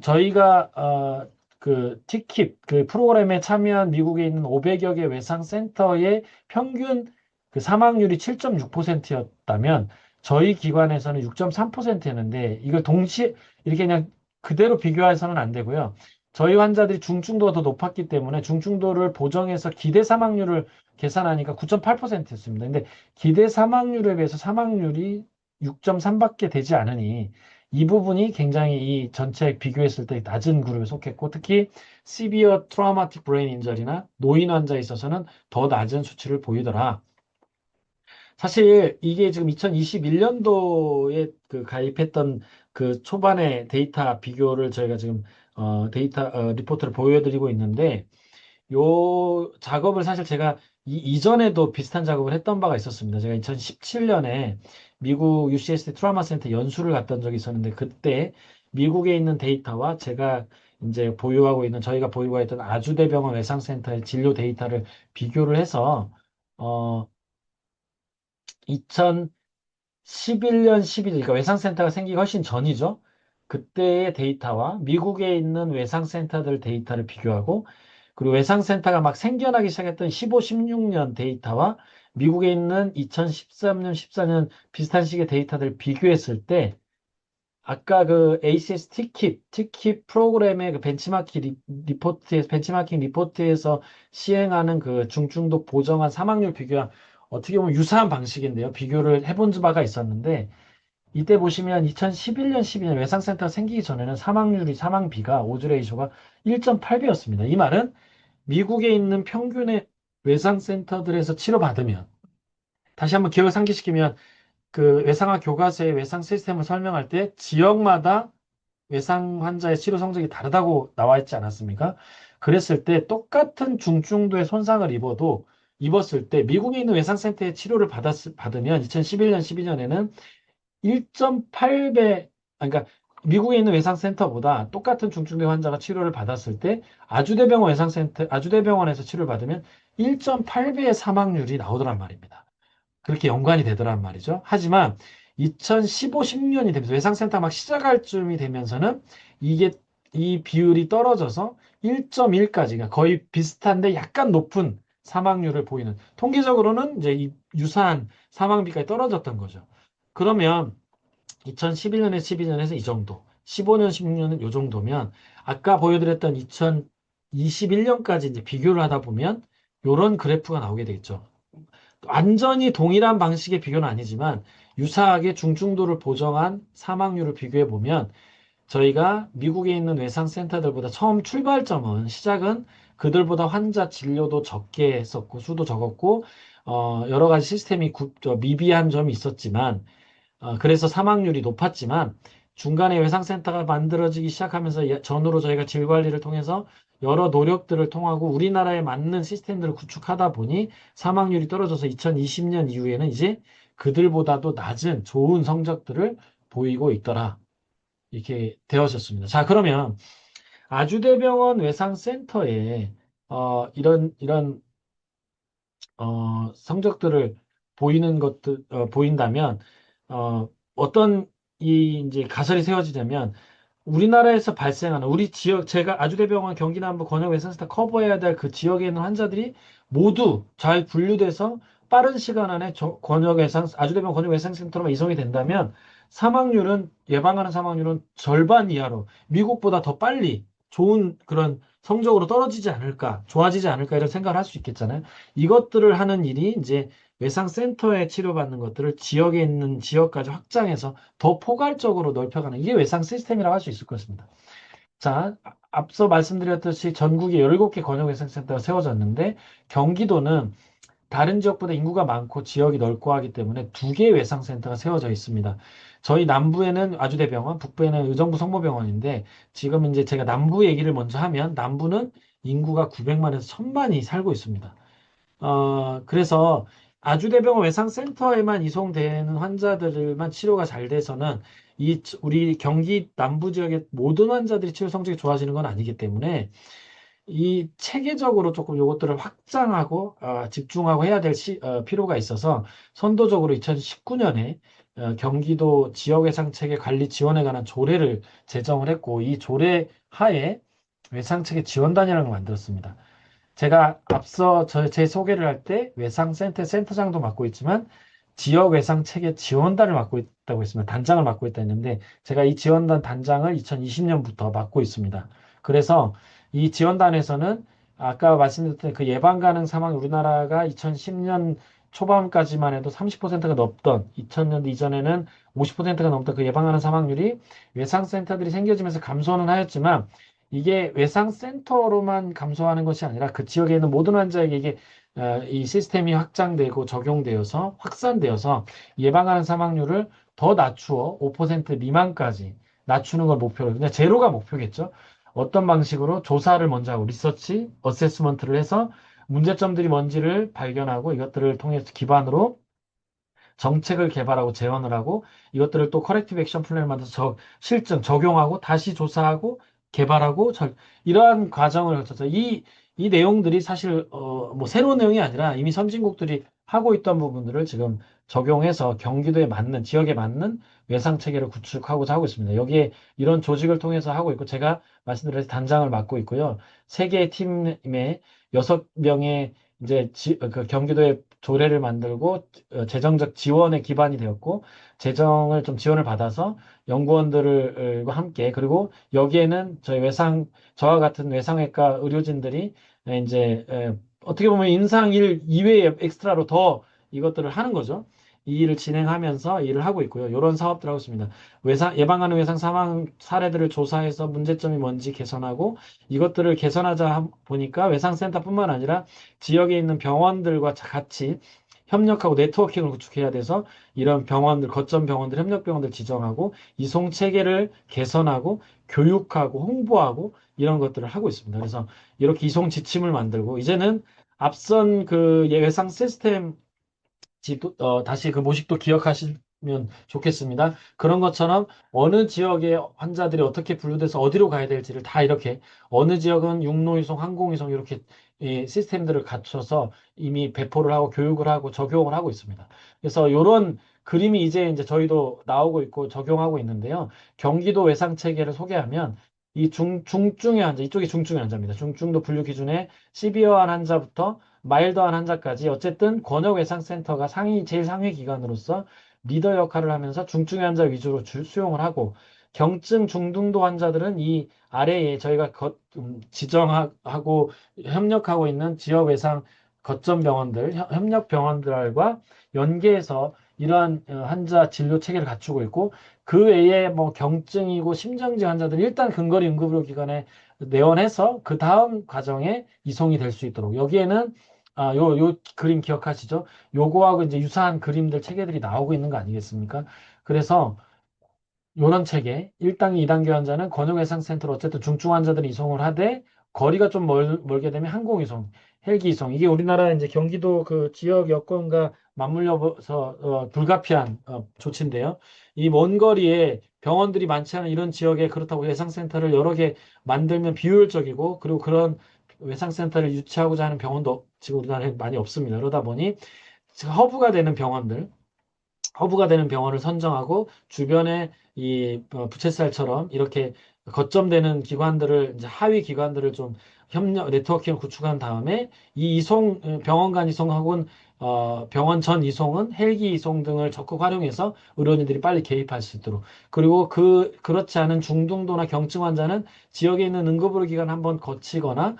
저희가 그 티킵 그 프로그램에 참여한 미국에 있는 500여 개 외상 센터의 평균 그 사망률이 7.6%였다면 저희 기관에서는 6.3%였는데 이걸 동시에 이렇게 그냥 그대로 비교해서는 안 되고요. 저희 환자들이 중증도가 더 높았기 때문에 중증도를 보정해서 기대 사망률을 계산하니까 9.8%였습니다. 근데 기대 사망률에 비해서 사망률이 6.3밖에 되지 않으니 이 부분이 굉장히 이 전체 비교했을 때 낮은 그룹에 속했고 특히 Severe Traumatic Brain Injury나 노인 환자에 있어서는 더 낮은 수치를 보이더라. 사실 이게 지금 2021년도에 그 가입했던 그 초반의 데이터 비교를 저희가 지금 리포트를 보여드리고 있는데 요 작업을 사실 제가 이전에도 비슷한 작업을 했던 바가 있었습니다. 제가 2017년에 미국 UCSD 트라우마 센터 연수를 갔던 적이 있었는데 그때 미국에 있는 데이터와 제가 이제 저희가 보유하고 있던 아주대병원 외상센터의 진료 데이터를 비교를 해서 어 2011년 12일 그러니까 외상센터가 생기기 훨씬 전이죠. 그때의 데이터와 미국에 있는 외상센터들 데이터를 비교하고 그리고 외상센터가 막 생겨나기 시작했던 15, 16년 데이터와 미국에 있는 2013년, 14년 비슷한 시기의 데이터들을 비교했을 때 아까 그 ACS 티킵 프로그램의 그 벤치마킹 리포트에서 시행하는 그 중증도 보정한 사망률 비교랑 어떻게 보면 유사한 방식인데요. 비교를 해본 바가 있었는데 이때 보시면 2011년, 12년 외상센터가 생기기 전에는 사망비가 오즈 레이쇼가 1.8배였습니다. 이 말은 미국에 있는 평균의 외상센터들에서 치료받으면 다시 한번 기억을 상기시키면 그 외상화 교과서의 외상 시스템을 설명할 때 지역마다 외상 환자의 치료 성적이 다르다고 나와 있지 않았습니까? 그랬을 때 똑같은 중증도의 손상을 입었을 때 미국에 있는 외상센터의 치료를 받으면 2011년, 12년에는 1.8배, 그러니까 미국에 있는 외상센터보다 똑같은 중증도 환자가 치료를 받았을 때 아주대병원에서 치료를 받으면 1.8배의 사망률이 나오더란 말입니다. 그렇게 연관이 되더란 말이죠. 하지만 2015, 16년이 되면서 외상센터 막 시작할 쯤이 되면서는 이 비율이 떨어져서 1.1까지, 그러니까 거의 비슷한데 약간 높은 사망률을 보이는 통계적으로는 이제 이 유사한 사망비까지 떨어졌던 거죠. 그러면 2011년에 12년에서 이 정도, 15년, 16년은 이 정도면 아까 보여드렸던 2021년까지 이제 비교를 하다 보면 이런 그래프가 나오게 되겠죠. 완전히 동일한 방식의 비교는 아니지만 유사하게 중증도를 보정한 사망률을 비교해 보면 저희가 미국에 있는 외상센터들보다 처음 출발점은 시작은 그들보다 환자 진료도 적게 했었고 수도 적었고 여러 가지 시스템이 미비한 점이 있었지만 그래서 사망률이 높았지만 중간에 외상센터가 만들어지기 시작하면서 전후로 저희가 질 관리를 통해서 여러 노력들을 통하고 우리나라에 맞는 시스템들을 구축하다 보니 사망률이 떨어져서 2020년 이후에는 이제 그들보다도 낮은 좋은 성적들을 보이고 있더라. 이렇게 되어졌습니다. 자, 그러면 아주대병원 외상센터에 이런 성적들을 보이는 것들, 보인다면, 어떤 이제 가설이 세워지냐면, 우리나라에서 발생하는, 우리 지역, 제가 아주대병원 경기남부 권역외상센터 커버해야 될 그 지역에 있는 환자들이 모두 잘 분류돼서 빠른 시간 안에 아주대병원 권역외상센터로만 이송이 된다면, 예방하는 사망률은 절반 이하로, 미국보다 더 빨리 좋은 그런 성적으로 떨어지지 않을까, 좋아지지 않을까, 이런 생각을 할 수 있겠잖아요. 이것들을 하는 일이 이제 외상센터에 치료받는 것들을 지역에 있는 지역까지 확장해서 더 포괄적으로 넓혀가는 이게 외상 시스템이라고 할 수 있을 것입니다. 자, 앞서 말씀드렸듯이 전국에 17개 권역외상센터가 세워졌는데 경기도는 다른 지역보다 인구가 많고 지역이 넓고 하기 때문에 2개의 외상센터가 세워져 있습니다. 저희 남부에는 아주대병원, 북부에는 의정부 성모병원인데 지금 이제 제가 남부 얘기를 먼저 하면 남부는 인구가 900만에서 1000만이 살고 있습니다. 그래서 아주대병원 외상센터에만 이송되는 환자들만 치료가 잘 돼서는 우리 경기 남부 지역의 모든 환자들이 치료 성적이 좋아지는 건 아니기 때문에 이 체계적으로 조금 이것들을 확장하고 집중하고 해야 될 필요가 있어서 선도적으로 2019년에 경기도 지역외상체계 관리 지원에 관한 조례를 제정을 했고 이 조례 하에 외상체계 지원단이라는 걸 만들었습니다. 제가 앞서 제 소개를 할 때 외상센터 센터장도 맡고 있지만 지역 외상 체계 지원단을 맡고 있다고 했습니다. 단장을 맡고 있다 했는데 제가 이 지원단 단장을 2020년부터 맡고 있습니다. 그래서 이 지원단에서는 아까 말씀드렸던 그 예방 가능 사망 우리나라가 2010년 초반까지만 해도 30%가 넘던 2000년도 이전에는 50%가 넘던 그 예방 가능 사망률이 외상센터들이 생겨지면서 감소는 하였지만 이게 외상센터로만 감소하는 것이 아니라 그 지역에 있는 모든 환자에게 이 시스템이 확장되고 적용되어서 확산되어서 예방하는 사망률을 더 낮추어 5% 미만까지 낮추는 걸 목표로 그냥 제로가 목표겠죠. 어떤 방식으로 조사를 먼저 하고 리서치, 어세스먼트를 해서 문제점들이 뭔지를 발견하고 이것들을 통해서 기반으로 정책을 개발하고 제언을 하고 이것들을 또 커렉티브 액션 플랜을 만들어서 실증 적용하고 다시 조사하고 개발하고 이러한 과정을 거쳐서 이 내용들이 사실 뭐 새로운 내용이 아니라 이미 선진국들이 하고 있던 부분들을 지금 적용해서 경기도에 맞는 지역에 맞는 외상 체계를 구축하고자 하고 있습니다. 여기에 이런 조직을 통해서 하고 있고 제가 말씀드린 단장을 맡고 있고요. 세 개의 팀에 6명의 이제 그 경기도에 조례를 만들고 재정적 지원에 기반이 되었고 재정을 좀 지원을 받아서 연구원들과 함께 그리고 여기에는 저와 같은 외상외과 의료진들이 이제 어떻게 보면 임상일 이외에 엑스트라로 더 이것들을 하는 거죠. 이 일을 진행하면서 일을 하고 있고요. 이런 사업들 하고 있습니다. 예방하는 외상 사망 사례들을 조사해서 문제점이 뭔지 개선하고 이것들을 개선하자 보니까 외상센터뿐만 아니라 지역에 있는 병원들과 같이 협력하고 네트워킹을 구축해야 돼서 이런 거점 병원들, 협력 병원들 지정하고 이송 체계를 개선하고 교육하고 홍보하고 이런 것들을 하고 있습니다. 그래서 이렇게 이송 지침을 만들고 이제는 앞선 그 예상 시스템 다시 그 모식도 기억하시면 좋겠습니다. 그런 것처럼 어느 지역의 환자들이 어떻게 분류돼서 어디로 가야 될지를 다 이렇게 어느 지역은 육로이송, 항공이송 이렇게 이 시스템들을 갖춰서 이미 배포를 하고 교육을 하고 적용을 하고 있습니다. 그래서 이런 그림이 이제 저희도 나오고 있고 적용하고 있는데요. 경기도 외상 체계를 소개하면 이 중증의 환자, 이쪽이 중증의 환자입니다. 중증도 분류 기준에 시비어한 환자부터 마일드한 환자까지 어쨌든 권역외상센터가 제일 상위 기관으로서 리더 역할을 하면서 중증의 환자 위주로 수용을 하고 경증 중등도 환자들은 이 아래에 저희가 지정하고 협력하고 있는 지역외상 거점 병원들, 협력 병원들과 연계해서 이러한 환자 진료 체계를 갖추고 있고 그 외에 뭐 경증이고 심정지 환자들은 일단 근거리 응급의료기관에 내원해서 그 다음 과정에 이송이 될 수 있도록 여기에는 요 그림 기억하시죠? 요거하고 이제 유사한 그림들 체계들이 나오고 있는 거 아니겠습니까? 그래서 요런 체계 1단계, 2단계 환자는 권역외상센터로 어쨌든 중증 환자들이 이송을 하되 거리가 좀 멀게 되면 항공이송, 헬기 이송 이게 우리나라 이제 경기도 그 지역 여건과 맞물려서 불가피한 조치인데요. 이 먼 거리에 병원들이 많지 않은 이런 지역에 그렇다고 외상센터를 여러 개 만들면 비효율적이고 그리고 그런 외상센터를 유치하고자 하는 병원도 지금 우리나라에 많이 없습니다. 그러다 보니 허브가 되는 병원들 허브가 되는 병원을 선정하고 주변에 이 부채살처럼 이렇게 거점되는 기관들을 이제 하위 기관들을 좀 협력 네트워킹을 구축한 다음에 이 이송 병원 간 이송 혹은 병원 전 이송은 헬기 이송 등을 적극 활용해서 의료진들이 빨리 개입할 수 있도록 그리고 그렇지 않은 중등도나 경증 환자는 지역에 있는 응급의료기관 한번 거치거나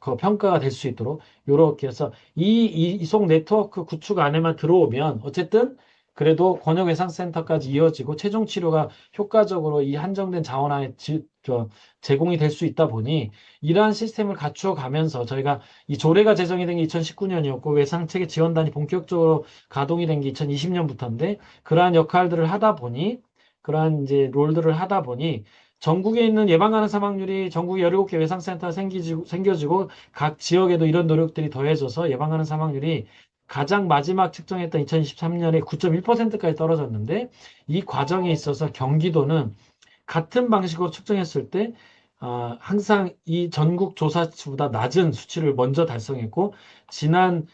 그 평가가 될 수 있도록 요렇게 해서 이송 네트워크 구축 안에만 들어오면 어쨌든 그래도 권역외상센터까지 이어지고 최종 치료가 효과적으로 이 한정된 자원 안에 제공이 될 수 있다 보니 이러한 시스템을 갖추어 가면서 저희가 이 조례가 제정이 된 게 2019년이었고 외상체계 지원단이 본격적으로 가동이 된 게 2020년부터인데 그러한 역할들을 하다 보니 그러한 이제 롤들을 하다 보니 전국에 있는 예방 가능 사망률이 전국에 17개 외상센터가 생겨지고 각 지역에도 이런 노력들이 더해져서 예방 가능 사망률이 가장 마지막 측정했던 2023년에 9.1%까지 떨어졌는데 이 과정에 있어서 경기도는 같은 방식으로 측정했을 때 항상 이 전국 조사치보다 낮은 수치를 먼저 달성했고 지난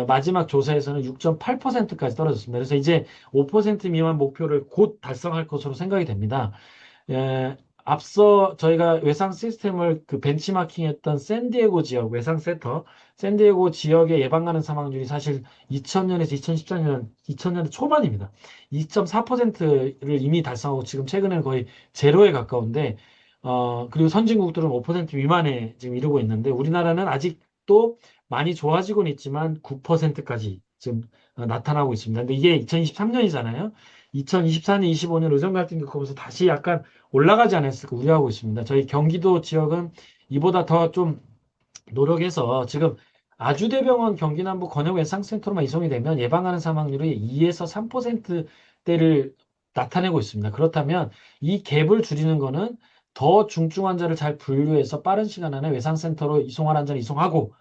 마지막 조사에서는 6.8%까지 떨어졌습니다. 그래서 이제 5% 미만 목표를 곧 달성할 것으로 생각이 됩니다. 앞서 저희가 외상 시스템을 그 벤치마킹했던 샌디에고 지역 외상센터, 샌디에고 지역의 예방 가능 사망률이 사실 2000년에서 2014년, 2000년대 초반입니다. 2.4%를 이미 달성하고 지금 최근에는 거의 제로에 가까운데, 그리고 선진국들은 5% 미만에 지금 이르고 있는데, 우리나라는 아직도 많이 좋아지고는 있지만 9%까지 지금 나타나고 있습니다. 근데 이게 2023년이잖아요. 2024년, 25년 의정 갈등 겪으면서 다시 약간 올라가지 않았을까 우려하고 있습니다. 저희 경기도 지역은 이보다 더 좀 노력해서 지금 아주대병원 경기남부 권역외상센터로만 이송이 되면 예방하는 사망률이 2에서 3%대를 나타내고 있습니다. 그렇다면 이 갭을 줄이는 거는 더 중증 환자를 잘 분류해서 빠른 시간 안에 외상센터로 이송할 환자를 이송하고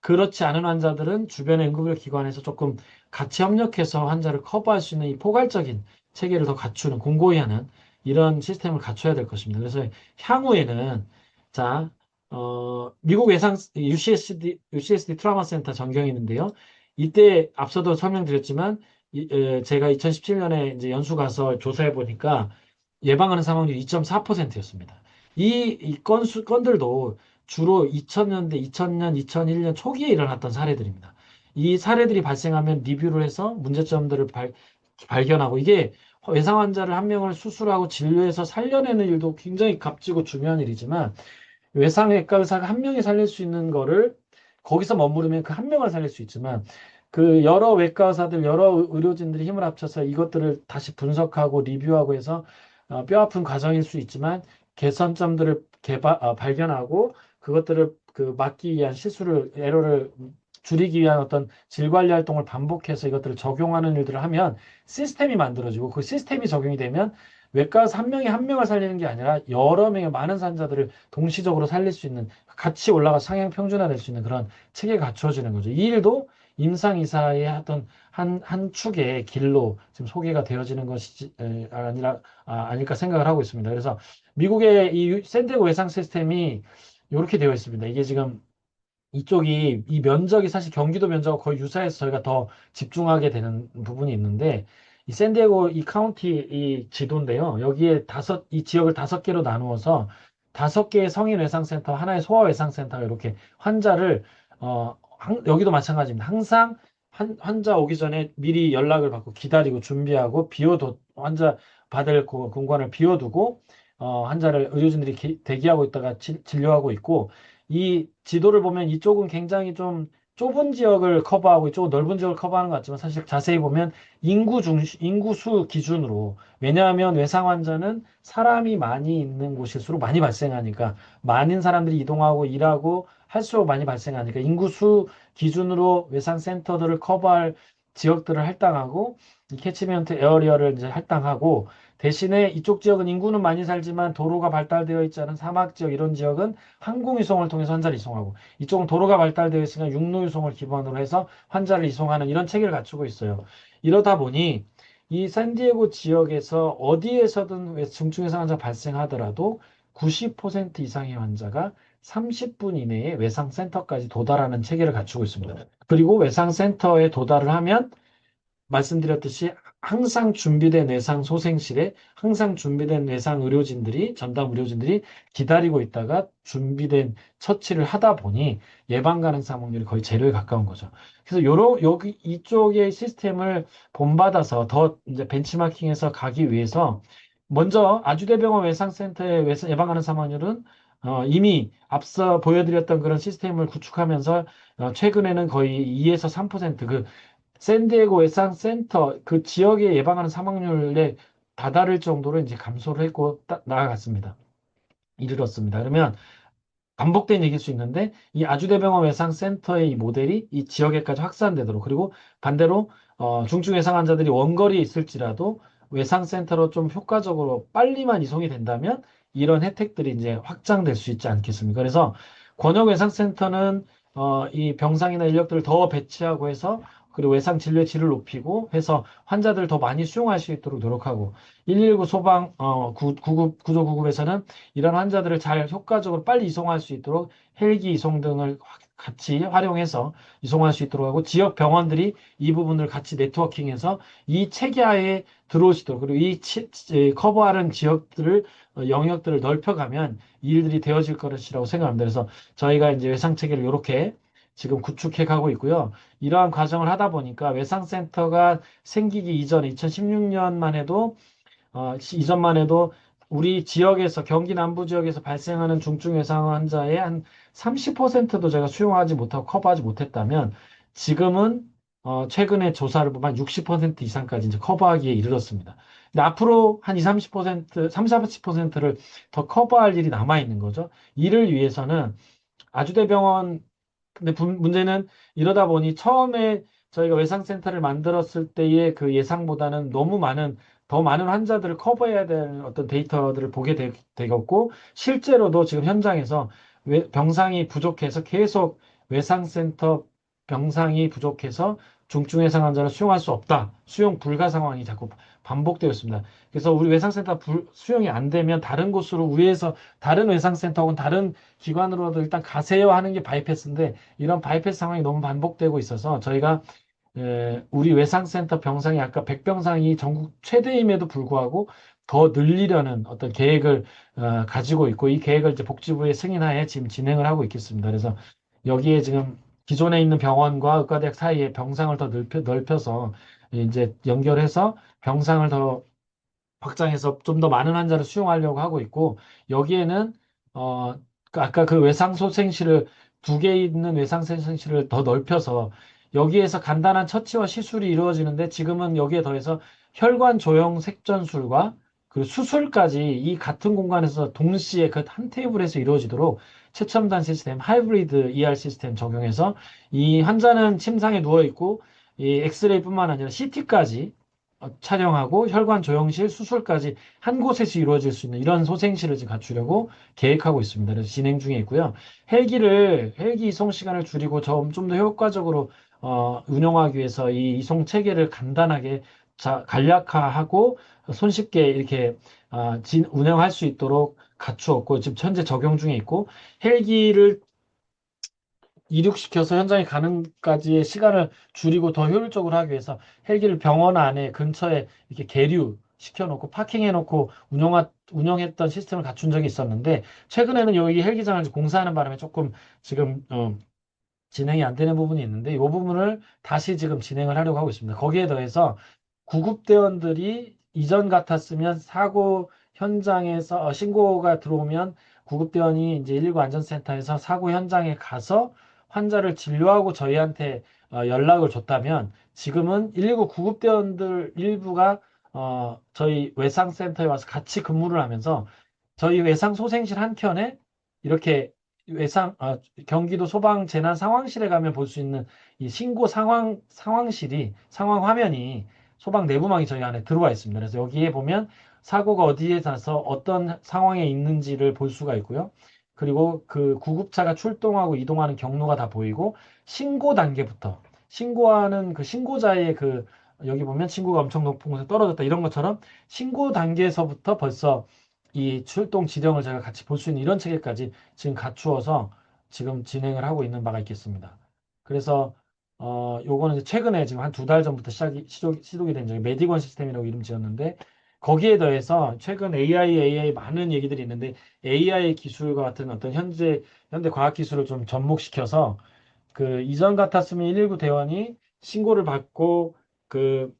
그렇지 않은 환자들은 주변의 응급의료 기관에서 조금 같이 협력해서 환자를 커버할 수 있는 이 포괄적인 체계를 더 갖추는 공고히 하는 이런 시스템을 갖춰야 될 것입니다. 그래서 향후에는 자 미국 외상 UCSD 트라우마 센터 전경이 있는데요. 이때 앞서도 설명드렸지만 제가 2017년에 이제 연수 가서 조사해 보니까 예방하는 사망률이 2.4%였습니다. 이 건들도 주로 2000년대, 2000년, 2001년 초기에 일어났던 사례들입니다. 이 사례들이 발생하면 리뷰를 해서 문제점들을 발견하고 이게 외상 환자를 한 명을 수술하고 진료해서 살려내는 일도 굉장히 값지고 중요한 일이지만 외상외과 의사가 한 명이 살릴 수 있는 거를 거기서 머무르면 그 한 명을 살릴 수 있지만 그 여러 외과 의사들, 여러 의료진들이 힘을 합쳐서 이것들을 다시 분석하고 리뷰하고 해서 뼈아픈 과정일 수 있지만 개선점들을 발견하고 그것들을 그 막기 위한 에러를 줄이기 위한 어떤 질 관리 활동을 반복해서 이것들을 적용하는 일들을 하면 시스템이 만들어지고 그 시스템이 적용이 되면 외과에서 한 명이 한 명을 살리는 게 아니라 여러 명의 많은 환자들을 동시적으로 살릴 수 있는 같이 올라가 상향 평준화될 수 있는 그런 체계가 갖추어지는 거죠. 이 일도 임상의사의 어떤 한 축의 길로 지금 소개가 되어지는 것이 아닐까 생각을 하고 있습니다. 그래서 미국의 이 샌디에고 외상 시스템이 이렇게 되어 있습니다. 이게 지금 이쪽이 이 면적이 사실 경기도 면적과 거의 유사해서 저희가 더 집중하게 되는 부분이 있는데 이 샌디에고 이 카운티 이 지도인데요. 여기에 이 지역을 5개로 나누어서 5개의 성인 외상센터, 하나의 소아 외상센터가 이렇게 환자를, 여기도 마찬가지입니다. 항상 환자 오기 전에 미리 연락을 받고 기다리고 준비하고 환자 받을 그 공간을 비워두고, 환자를 의료진들이 대기하고 있다가 진료하고 있고, 이 지도를 보면 이쪽은 굉장히 좀 좁은 지역을 커버하고 이쪽은 넓은 지역을 커버하는 것 같지만 사실 자세히 보면 인구수 기준으로, 왜냐하면 외상 환자는 사람이 많이 있는 곳일수록 많이 발생하니까, 많은 사람들이 이동하고 일하고 할수록 많이 발생하니까 인구수 기준으로 외상 센터들을 커버할 지역들을 할당하고, 이 캐치먼트 에어리어를 이제 할당하고, 대신에 이쪽 지역은 인구는 많이 살지만 도로가 발달되어 있지 않은 사막 지역, 이런 지역은 항공이송을 통해서 환자를 이송하고, 이쪽은 도로가 발달되어 있으니까 육로이송을 기반으로 해서 환자를 이송하는 이런 체계를 갖추고 있어요. 이러다 보니 이 샌디에고 지역에서 어디에서든 중증외상 환자 발생하더라도 90% 이상의 환자가 30분 이내에 외상센터까지 도달하는 체계를 갖추고 있습니다. 그리고 외상센터에 도달을 하면 말씀드렸듯이 항상 준비된 외상 소생실에 항상 준비된 외상 의료진들이, 전담 의료진들이 기다리고 있다가 준비된 처치를 하다 보니 예방 가능성 확률이 거의 제로에 가까운 거죠. 그래서 여기 이쪽의 시스템을 본받아서 더 이제 벤치마킹해서 가기 위해서, 먼저 아주대병원 외상센터의 예방 가능성 확률은 이미 앞서 보여드렸던 그런 시스템을 구축하면서 최근에는 거의 2에서 3%, 샌디에고 외상센터 그 지역에 예방하는 사망률에 다다를 정도로 이제 감소를 했고 나아갔습니다. 이르렀습니다. 그러면 반복된 얘기일 수 있는데, 이 아주대병원 외상센터의 이 모델이 이 지역에까지 확산되도록, 그리고 반대로 중증 외상 환자들이 원거리에 있을지라도 외상센터로 좀 효과적으로 빨리만 이송이 된다면 이런 혜택들이 이제 확장될 수 있지 않겠습니까? 그래서 권역 외상센터는 이 병상이나 인력들을 더 배치하고 해서, 그리고 외상 진료의 질을 높이고 해서 환자들을 더 많이 수용할 수 있도록 노력하고, 119 소방 구조 구급에서는 이런 환자들을 잘 효과적으로 빨리 이송할 수 있도록 헬기 이송 등을 같이 활용해서 이송할 수 있도록 하고, 지역 병원들이 이 부분을 같이 네트워킹해서 이 체계하에 들어오시도록, 그리고 커버하는 지역들을, 영역들을 넓혀가면 이 일들이 되어질 것이라고 생각합니다. 그래서 저희가 이제 외상 체계를 이렇게 지금 구축해 가고 있고요. 이러한 과정을 하다 보니까 외상센터가 생기기 이전에 2016년만 해도, 이전만 해도 우리 지역에서, 경기 남부 지역에서 발생하는 중증 외상 환자의 한 30%도 제가 수용하지 못하고 커버하지 못했다면, 지금은 최근에 조사를 보면 60% 이상까지 이제 커버하기에 이르렀습니다. 근데 앞으로 한 2, 30%, 3, 40%를 더 커버할 일이 남아 있는 거죠. 이를 위해서는 아주대병원, 근데 문제는 이러다 보니 처음에 저희가 외상센터를 만들었을 때의 그 예상보다는 더 많은 환자들을 커버해야 될 어떤 데이터들을 보게 되겠고, 실제로도 지금 현장에서 병상이 부족해서 계속 외상센터 병상이 부족해서 중증 외상 환자를 수용할 수 없다, 수용 불가 상황이 자꾸 반복되고 있습니다. 그래서 우리 외상센터 수용이 안 되면 다른 곳으로, 위에서 다른 외상센터 혹은 다른 기관으로도 일단 가세요 하는 게 바이패스인데, 이런 바이패스 상황이 너무 반복되고 있어서 저희가 우리 외상센터 병상이 아까 100병상이 전국 최대임에도 불구하고 더 늘리려는 어떤 계획을 가지고 있고, 이 계획을 이제 복지부의 승인하에 지금 진행을 하고 있겠습니다. 그래서 여기에 지금 기존에 있는 병원과 의과대학 사이에 병상을 더 넓혀서 이제 연결해서 병상을 더 확장해서 좀 더 많은 환자를 수용하려고 하고 있고, 여기에는 아까 그 외상소생실을 2개 있는 외상소생실을 더 넓혀서 여기에서 간단한 처치와 시술이 이루어지는데, 지금은 여기에 더해서 혈관 조형 색전술과 그리고 수술까지 이 같은 공간에서 동시에 그 한 테이블에서 이루어지도록 최첨단 시스템, 하이브리드 ER 시스템 적용해서, 이 환자는 침상에 누워 있고 이 엑스레이뿐만 아니라 CT까지 촬영하고 혈관 조형실 수술까지 한 곳에서 이루어질 수 있는 이런 소생실을 지금 갖추려고 계획하고 있습니다. 그래서 진행 중에 있고요. 헬기 이송 시간을 줄이고 좀 더 효과적으로 운영하기 위해서 이 이송 체계를 간단하게 간략화하고 손쉽게 이렇게 운영할 수 있도록 갖추었고, 지금 현재 적용 중에 있고, 헬기를 이륙시켜서 현장에 가는까지의 시간을 줄이고 더 효율적으로 하기 위해서 헬기를 병원 안에 근처에 이렇게 계류 시켜놓고 파킹해놓고 운영했던 시스템을 갖춘 적이 있었는데 최근에는 여기 헬기장을 공사하는 바람에 조금 지금 진행이 안 되는 부분이 있는데 이 부분을 다시 지금 진행을 하려고 하고 있습니다. 거기에 더해서 구급대원들이 이전 같았으면 사고 현장에서 신고가 들어오면 구급대원이 이제 119 안전센터에서 사고 현장에 가서 환자를 진료하고 저희한테 연락을 줬다면 지금은 119 구급대원들 일부가 저희 외상센터에 와서 같이 근무를 하면서 저희 외상 소생실 한켠에 이렇게 외상 경기도 소방 재난 상황실에 가면 볼 수 있는 이 신고 상황실이 상황 화면이 소방 내부망이 저희 안에 들어와 있습니다. 그래서 여기에 보면 사고가 어디에 나서 어떤 상황에 있는지를 볼 수가 있고요. 그리고 그 구급차가 출동하고 이동하는 경로가 다 보이고 신고 단계부터 신고하는 그 신고자의 그 여기 보면 친구가 엄청 높은 곳에 떨어졌다 이런 것처럼 신고 단계에서부터 벌써 이 출동 지령을 제가 같이 볼 수 있는 이런 체계까지 지금 갖추어서 지금 진행을 하고 있는 바가 있겠습니다. 그래서 요거는 이제 최근에 지금 한 두 달 전부터 시독이 된 적이 메디건 시스템이라고 이름 지었는데 거기에 더해서 최근 AI 많은 얘기들이 있는데 AI 기술과 같은 어떤 현대 과학 기술을 좀 접목시켜서 그 이전 같았으면 119 대원이 신고를 받고 그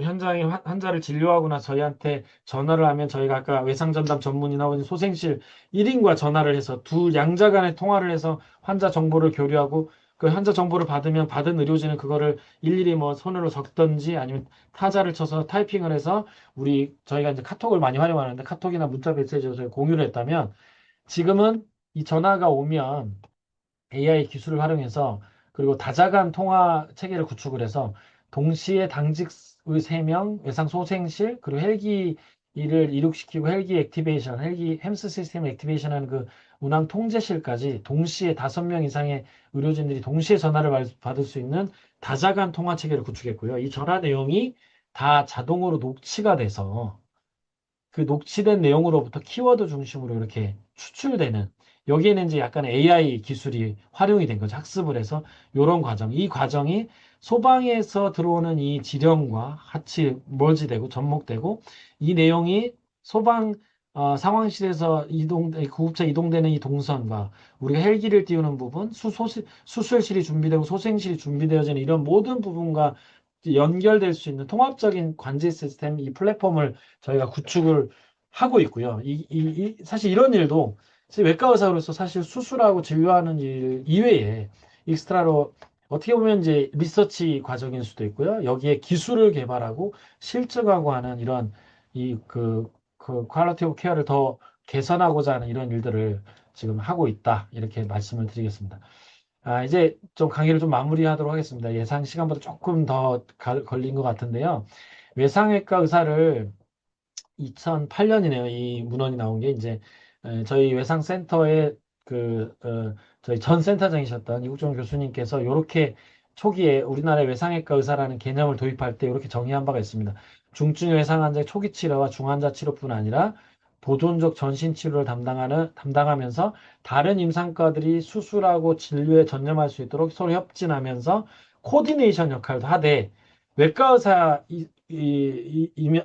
현장에 환자를 진료하거나 저희한테 전화를 하면 저희가 아까 외상전담 전문의나 소생실 1인과 전화를 해서 두 양자 간의 통화를 해서 환자 정보를 교류하고 그 환자 정보를 받으면 받은 의료진은 그거를 일일이 뭐 손으로 적든지 아니면 타자를 쳐서 타이핑을 해서 저희가 이제 카톡을 많이 활용하는데 카톡이나 문자 메시지로 저희 공유를 했다면 지금은 이 전화가 오면 AI 기술을 활용해서 그리고 다자간 통화 체계를 구축을 해서 동시에 당직의 3명, 외상 소생실, 그리고 헬기 일을 이륙시키고 헬기 액티베이션, 헬기 햄스 시스템 액티베이션하는 그 운항 통제실까지 동시에 5명 이상의 의료진들이 동시에 전화를 받을 수 있는 다자간 통화 체계를 구축했고요. 이 전화 내용이 다 자동으로 녹취가 돼서 그 녹취된 내용으로부터 키워드 중심으로 이렇게 추출되는 여기에는 이제 약간 AI 기술이 활용이 된 거죠. 학습을 해서 이런 과정, 이 과정이 소방에서 들어오는 이 지령과 같이 멀지되고 접목되고 이 내용이 소방 상황실에서 구급차 이동되는 이 동선과 우리가 헬기를 띄우는 부분, 수술실이 준비되고 소생실이 준비되어지는 이런 모든 부분과 연결될 수 있는 통합적인 관제 시스템, 이 플랫폼을 저희가 구축을 하고 있고요. 사실 이런 일도 외과 의사로서 사실 수술하고 진료하는 일 이외에 익스트라로 어떻게 보면 이제 리서치 과정일 수도 있고요. 여기에 기술을 개발하고 실증하고 하는 이런 그 퀄리티 오브 케어를 더 개선하고자 하는 이런 일들을 지금 하고 있다. 이렇게 말씀을 드리겠습니다. 이제 좀 강의를 좀 마무리하도록 하겠습니다. 예상 시간보다 조금 더 걸린 것 같은데요. 외상외과 의사를 2008년이네요. 이 문헌이 나온 게 이제 저희 외상센터의 저희 전 센터장이셨던 이국종 교수님께서 이렇게 초기에 우리나라의 외상외과 의사라는 개념을 도입할 때 이렇게 정의한 바가 있습니다. 중증 외상 환자의 초기 치료와 중환자 치료뿐 아니라 보존적 전신 치료를 담당하면서 다른 임상과들이 수술하고 진료에 전념할 수 있도록 서로 협진하면서 코디네이션 역할도 하되 외과 의사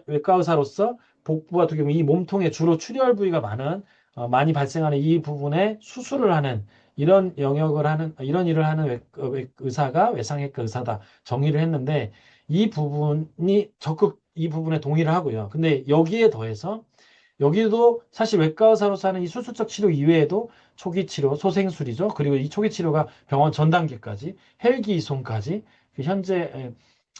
외과 의사로서 복부와 두개면 이 몸통에 주로 출혈 부위가 많이 발생하는 이 부분에 수술을 하는 이런 일을 하는 의사가 외상외과 의사다 정의를 했는데 이 부분이 적극 이 부분에 동의를 하고요. 근데 여기에 더해서 여기도 사실 외과 의사로서 하는 이 수술적 치료 이외에도 초기 치료, 소생술이죠. 그리고 이 초기 치료가 병원 전 단계까지 헬기 이송까지 현재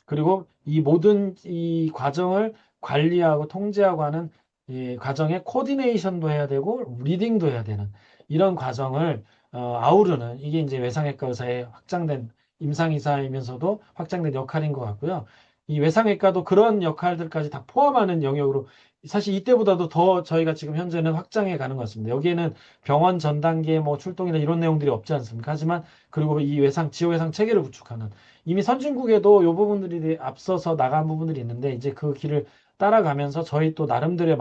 그리고 이 모든 이 과정을 관리하고 통제하고 하는 이 과정의 코디네이션도 해야 되고 리딩도 해야 되는 이런 과정을 아우르는 이게 이제 외상외과 의사의 확장된 임상의사이면서도 확장된 역할인 것 같고요. 이 외상외과도 그런 역할들까지 다 포함하는 영역으로 사실 이때보다도 더 저희가 지금 현재는 확장해 가는 것 같습니다. 여기에는 병원 전 단계 뭐 출동이나 이런 내용들이 없지 않습니까? 하지만 그리고 이 지역 외상 체계를 구축하는 이미 선진국에도 이 부분들이 앞서서 나간 부분들이 있는데 이제 그 길을 따라가면서 저희 또 나름대로의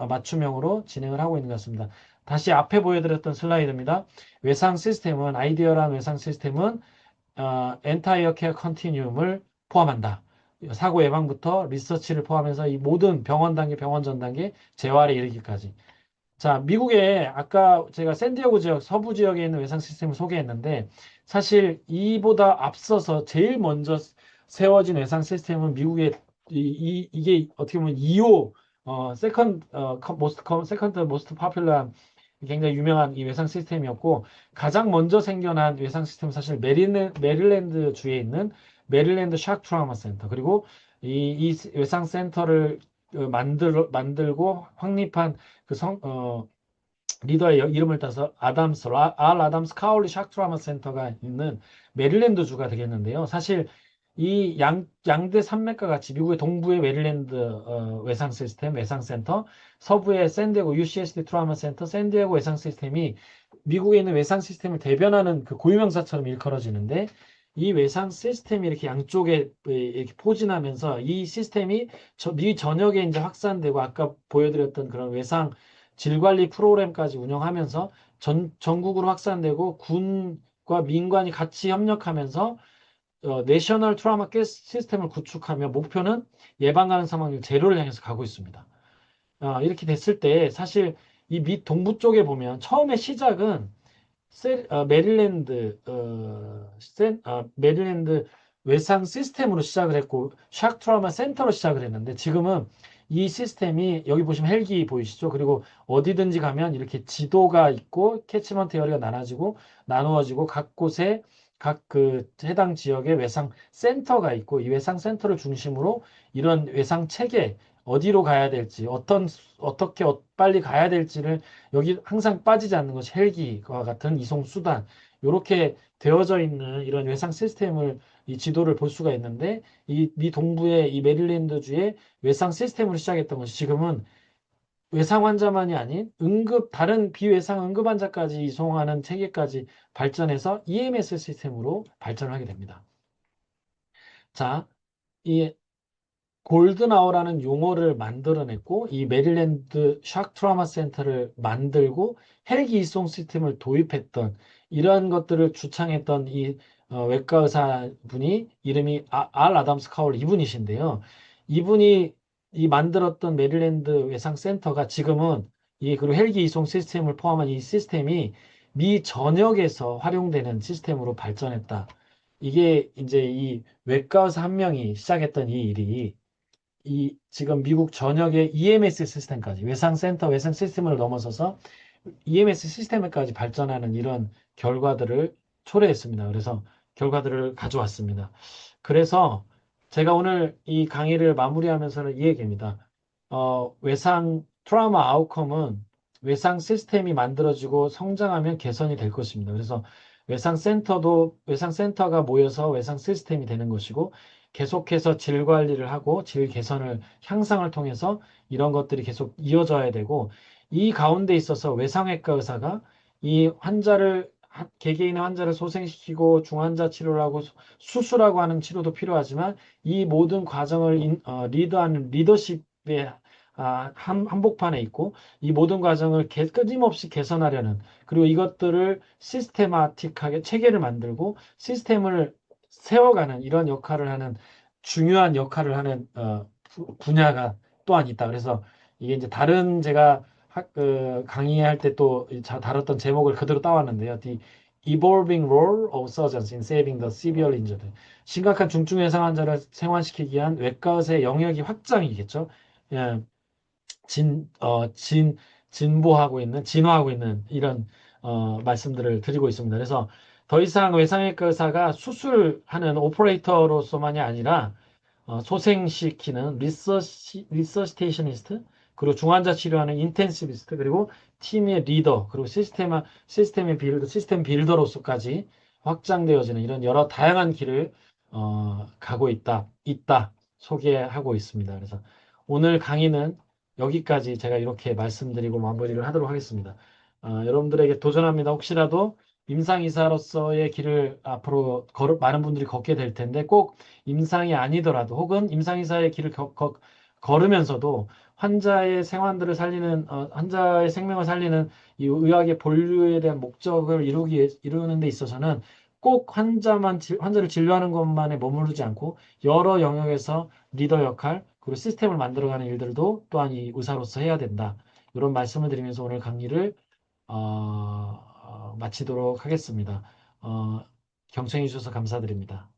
맞춤형으로 진행을 하고 있는 것 같습니다. 다시 앞에 보여드렸던 슬라이드입니다. 외상 시스템은, 아이디어란 외상 시스템은 엔타이어 케어 컨티뉴움을 포함한다. 사고 예방부터 리서치를 포함해서 이 모든 병원 단계, 병원 전 단계, 재활에 이르기까지. 자, 미국에 아까 제가 샌디에고 지역, 서부 지역에 있는 외상 시스템을 소개했는데 사실 이보다 앞서서 제일 먼저 세워진 외상 시스템은 미국의 이게 어떻게 보면 2호 세컨드 모스트 파퓰러한 굉장히 유명한 이 외상 시스템이었고 가장 먼저 생겨난 외상 시스템은 사실 메릴랜드 주에 있는 메릴랜드 샥 트라우마 센터 그리고 이 외상 센터를 만들고 확립한 그 리더의 이름을 따서 알 아담스 카울리 샥 트라우마 센터가 있는 메릴랜드 주가 되겠는데요. 사실 이 양대 산맥과 같이 미국의 동부의 메릴랜드 외상 시스템, 외상 센터, 서부의 샌디에고 UCSD 트라우마 센터, 샌디에고 외상 시스템이 미국에 있는 외상 시스템을 대변하는 그 고유명사처럼 일컬어지는데 이 외상 시스템이 이렇게 양쪽에 이렇게 포진하면서 이 시스템이 미 전역에 이제 확산되고 아까 보여드렸던 그런 외상 질관리 프로그램까지 운영하면서 전국으로 확산되고 군과 민관이 같이 협력하면서 내셔널 트라우마 케어 시스템을 구축하며 목표는 예방 가능 사망률 제로를 향해서 가고 있습니다. 이렇게 됐을 때 사실 이 밑 동부 쪽에 보면 처음에 시작은 메릴랜드 외상 시스템으로 시작을 했고 샥 트라우마 센터로 시작을 했는데 지금은 이 시스템이 여기 보시면 헬기 보이시죠? 그리고 어디든지 가면 이렇게 지도가 있고 캐치먼트 에리어가 나누어지고 각 곳에 각 그 해당 지역에 외상 센터가 있고 이 외상 센터를 중심으로 이런 외상 체계 어디로 가야 될지 어떻게 빨리 가야 될지를 여기 항상 빠지지 않는 것이 헬기와 같은 이송 수단 이렇게 되어져 있는 이런 외상 시스템을 이 지도를 볼 수가 있는데 이 미 동부의 이 메릴랜드주의 외상 시스템으로 시작했던 것이 지금은 외상 환자만이 아닌 다른 비외상 응급 환자까지 이송하는 체계까지 발전해서 EMS 시스템으로 발전을 하게 됩니다. 자, 이 골든아워라는 용어를 만들어냈고 이 메릴랜드 샥 트라우마 센터를 만들고 헬기 이송 시스템을 도입했던 이러한 것들을 주창했던 이 외과 의사 분이 이름이 알 아담스 카울 이분이신데요. 이분이 이 만들었던 메릴랜드 외상 센터가 지금은 그리고 헬기 이송 시스템을 포함한 이 시스템이 미 전역에서 활용되는 시스템으로 발전했다. 이게 이제 이 외과 의사 한 명이 시작했던 이 일이 지금 미국 전역의 EMS 시스템까지 외상센터, 외상 시스템을 넘어서서 EMS 시스템까지 발전하는 이런 결과들을 초래했습니다. 그래서 결과들을 가져왔습니다. 그래서 제가 오늘 이 강의를 마무리하면서는 이 얘기입니다. 외상 트라우마 아웃컴은 외상 시스템이 만들어지고 성장하면 개선이 될 것입니다. 그래서 외상 센터가 모여서 외상 시스템이 되는 것이고 계속해서 질 관리를 하고 질 개선을 향상을 통해서 이런 것들이 계속 이어져야 되고 이 가운데 있어서 외상외과 의사가 이 개개인의 환자를 소생시키고 중환자 치료를 하고 수술하고 하는 치료도 필요하지만 이 모든 과정을 리드하는 리더십의 한복판에 있고 이 모든 과정을 끊임없이 개선하려는 그리고 이것들을 시스테마틱하게 체계를 만들고 시스템을 세워가는 이런 역할을 하는 중요한 역할을 하는 분야가 또한 있다. 그래서 이게 이제 다른 제가 강의할 때 또 다뤘던 제목을 그대로 따왔는데요. The Evolving Role of Surgeons in Saving the Severely Injured. 심각한 중증 외상 환자를 생還시키기 위한 외과 의사의 영역이 확장이겠죠. 예, 진, 어, 진, 진화하고 있는 이런 말씀들을 드리고 있습니다. 그래서 더 이상 외상외과 의사가 수술하는 오퍼레이터로서만이 아니라 소생시키는 리서시테이셔니스트, 그리고 중환자 치료하는 인텐시비스트, 그리고 팀의 리더, 그리고 시스템 빌더로서까지 확장되어지는 이런 여러 다양한 길을 가고 있다 소개하고 있습니다. 그래서 오늘 강의는 여기까지 제가 이렇게 말씀드리고 마무리를 하도록 하겠습니다. 여러분들에게 도전합니다. 혹시라도 임상의사로서의 길을 앞으로 많은 분들이 걷게 될 텐데 꼭 임상이 아니더라도 혹은 임상의사의 길을 걸으면서도 환자의 생환들을 살리는, 환자의 생명을 살리는 이 의학의 본류에 대한 목적을 이루는 데 있어서는 꼭 환자를 진료하는 것만에 머무르지 않고 여러 영역에서 리더 역할, 그리고 시스템을 만들어가는 일들도 또한 이 의사로서 해야 된다. 이런 말씀을 드리면서 오늘 강의를 마치도록 하겠습니다. 어, 경청해 주셔서 감사드립니다.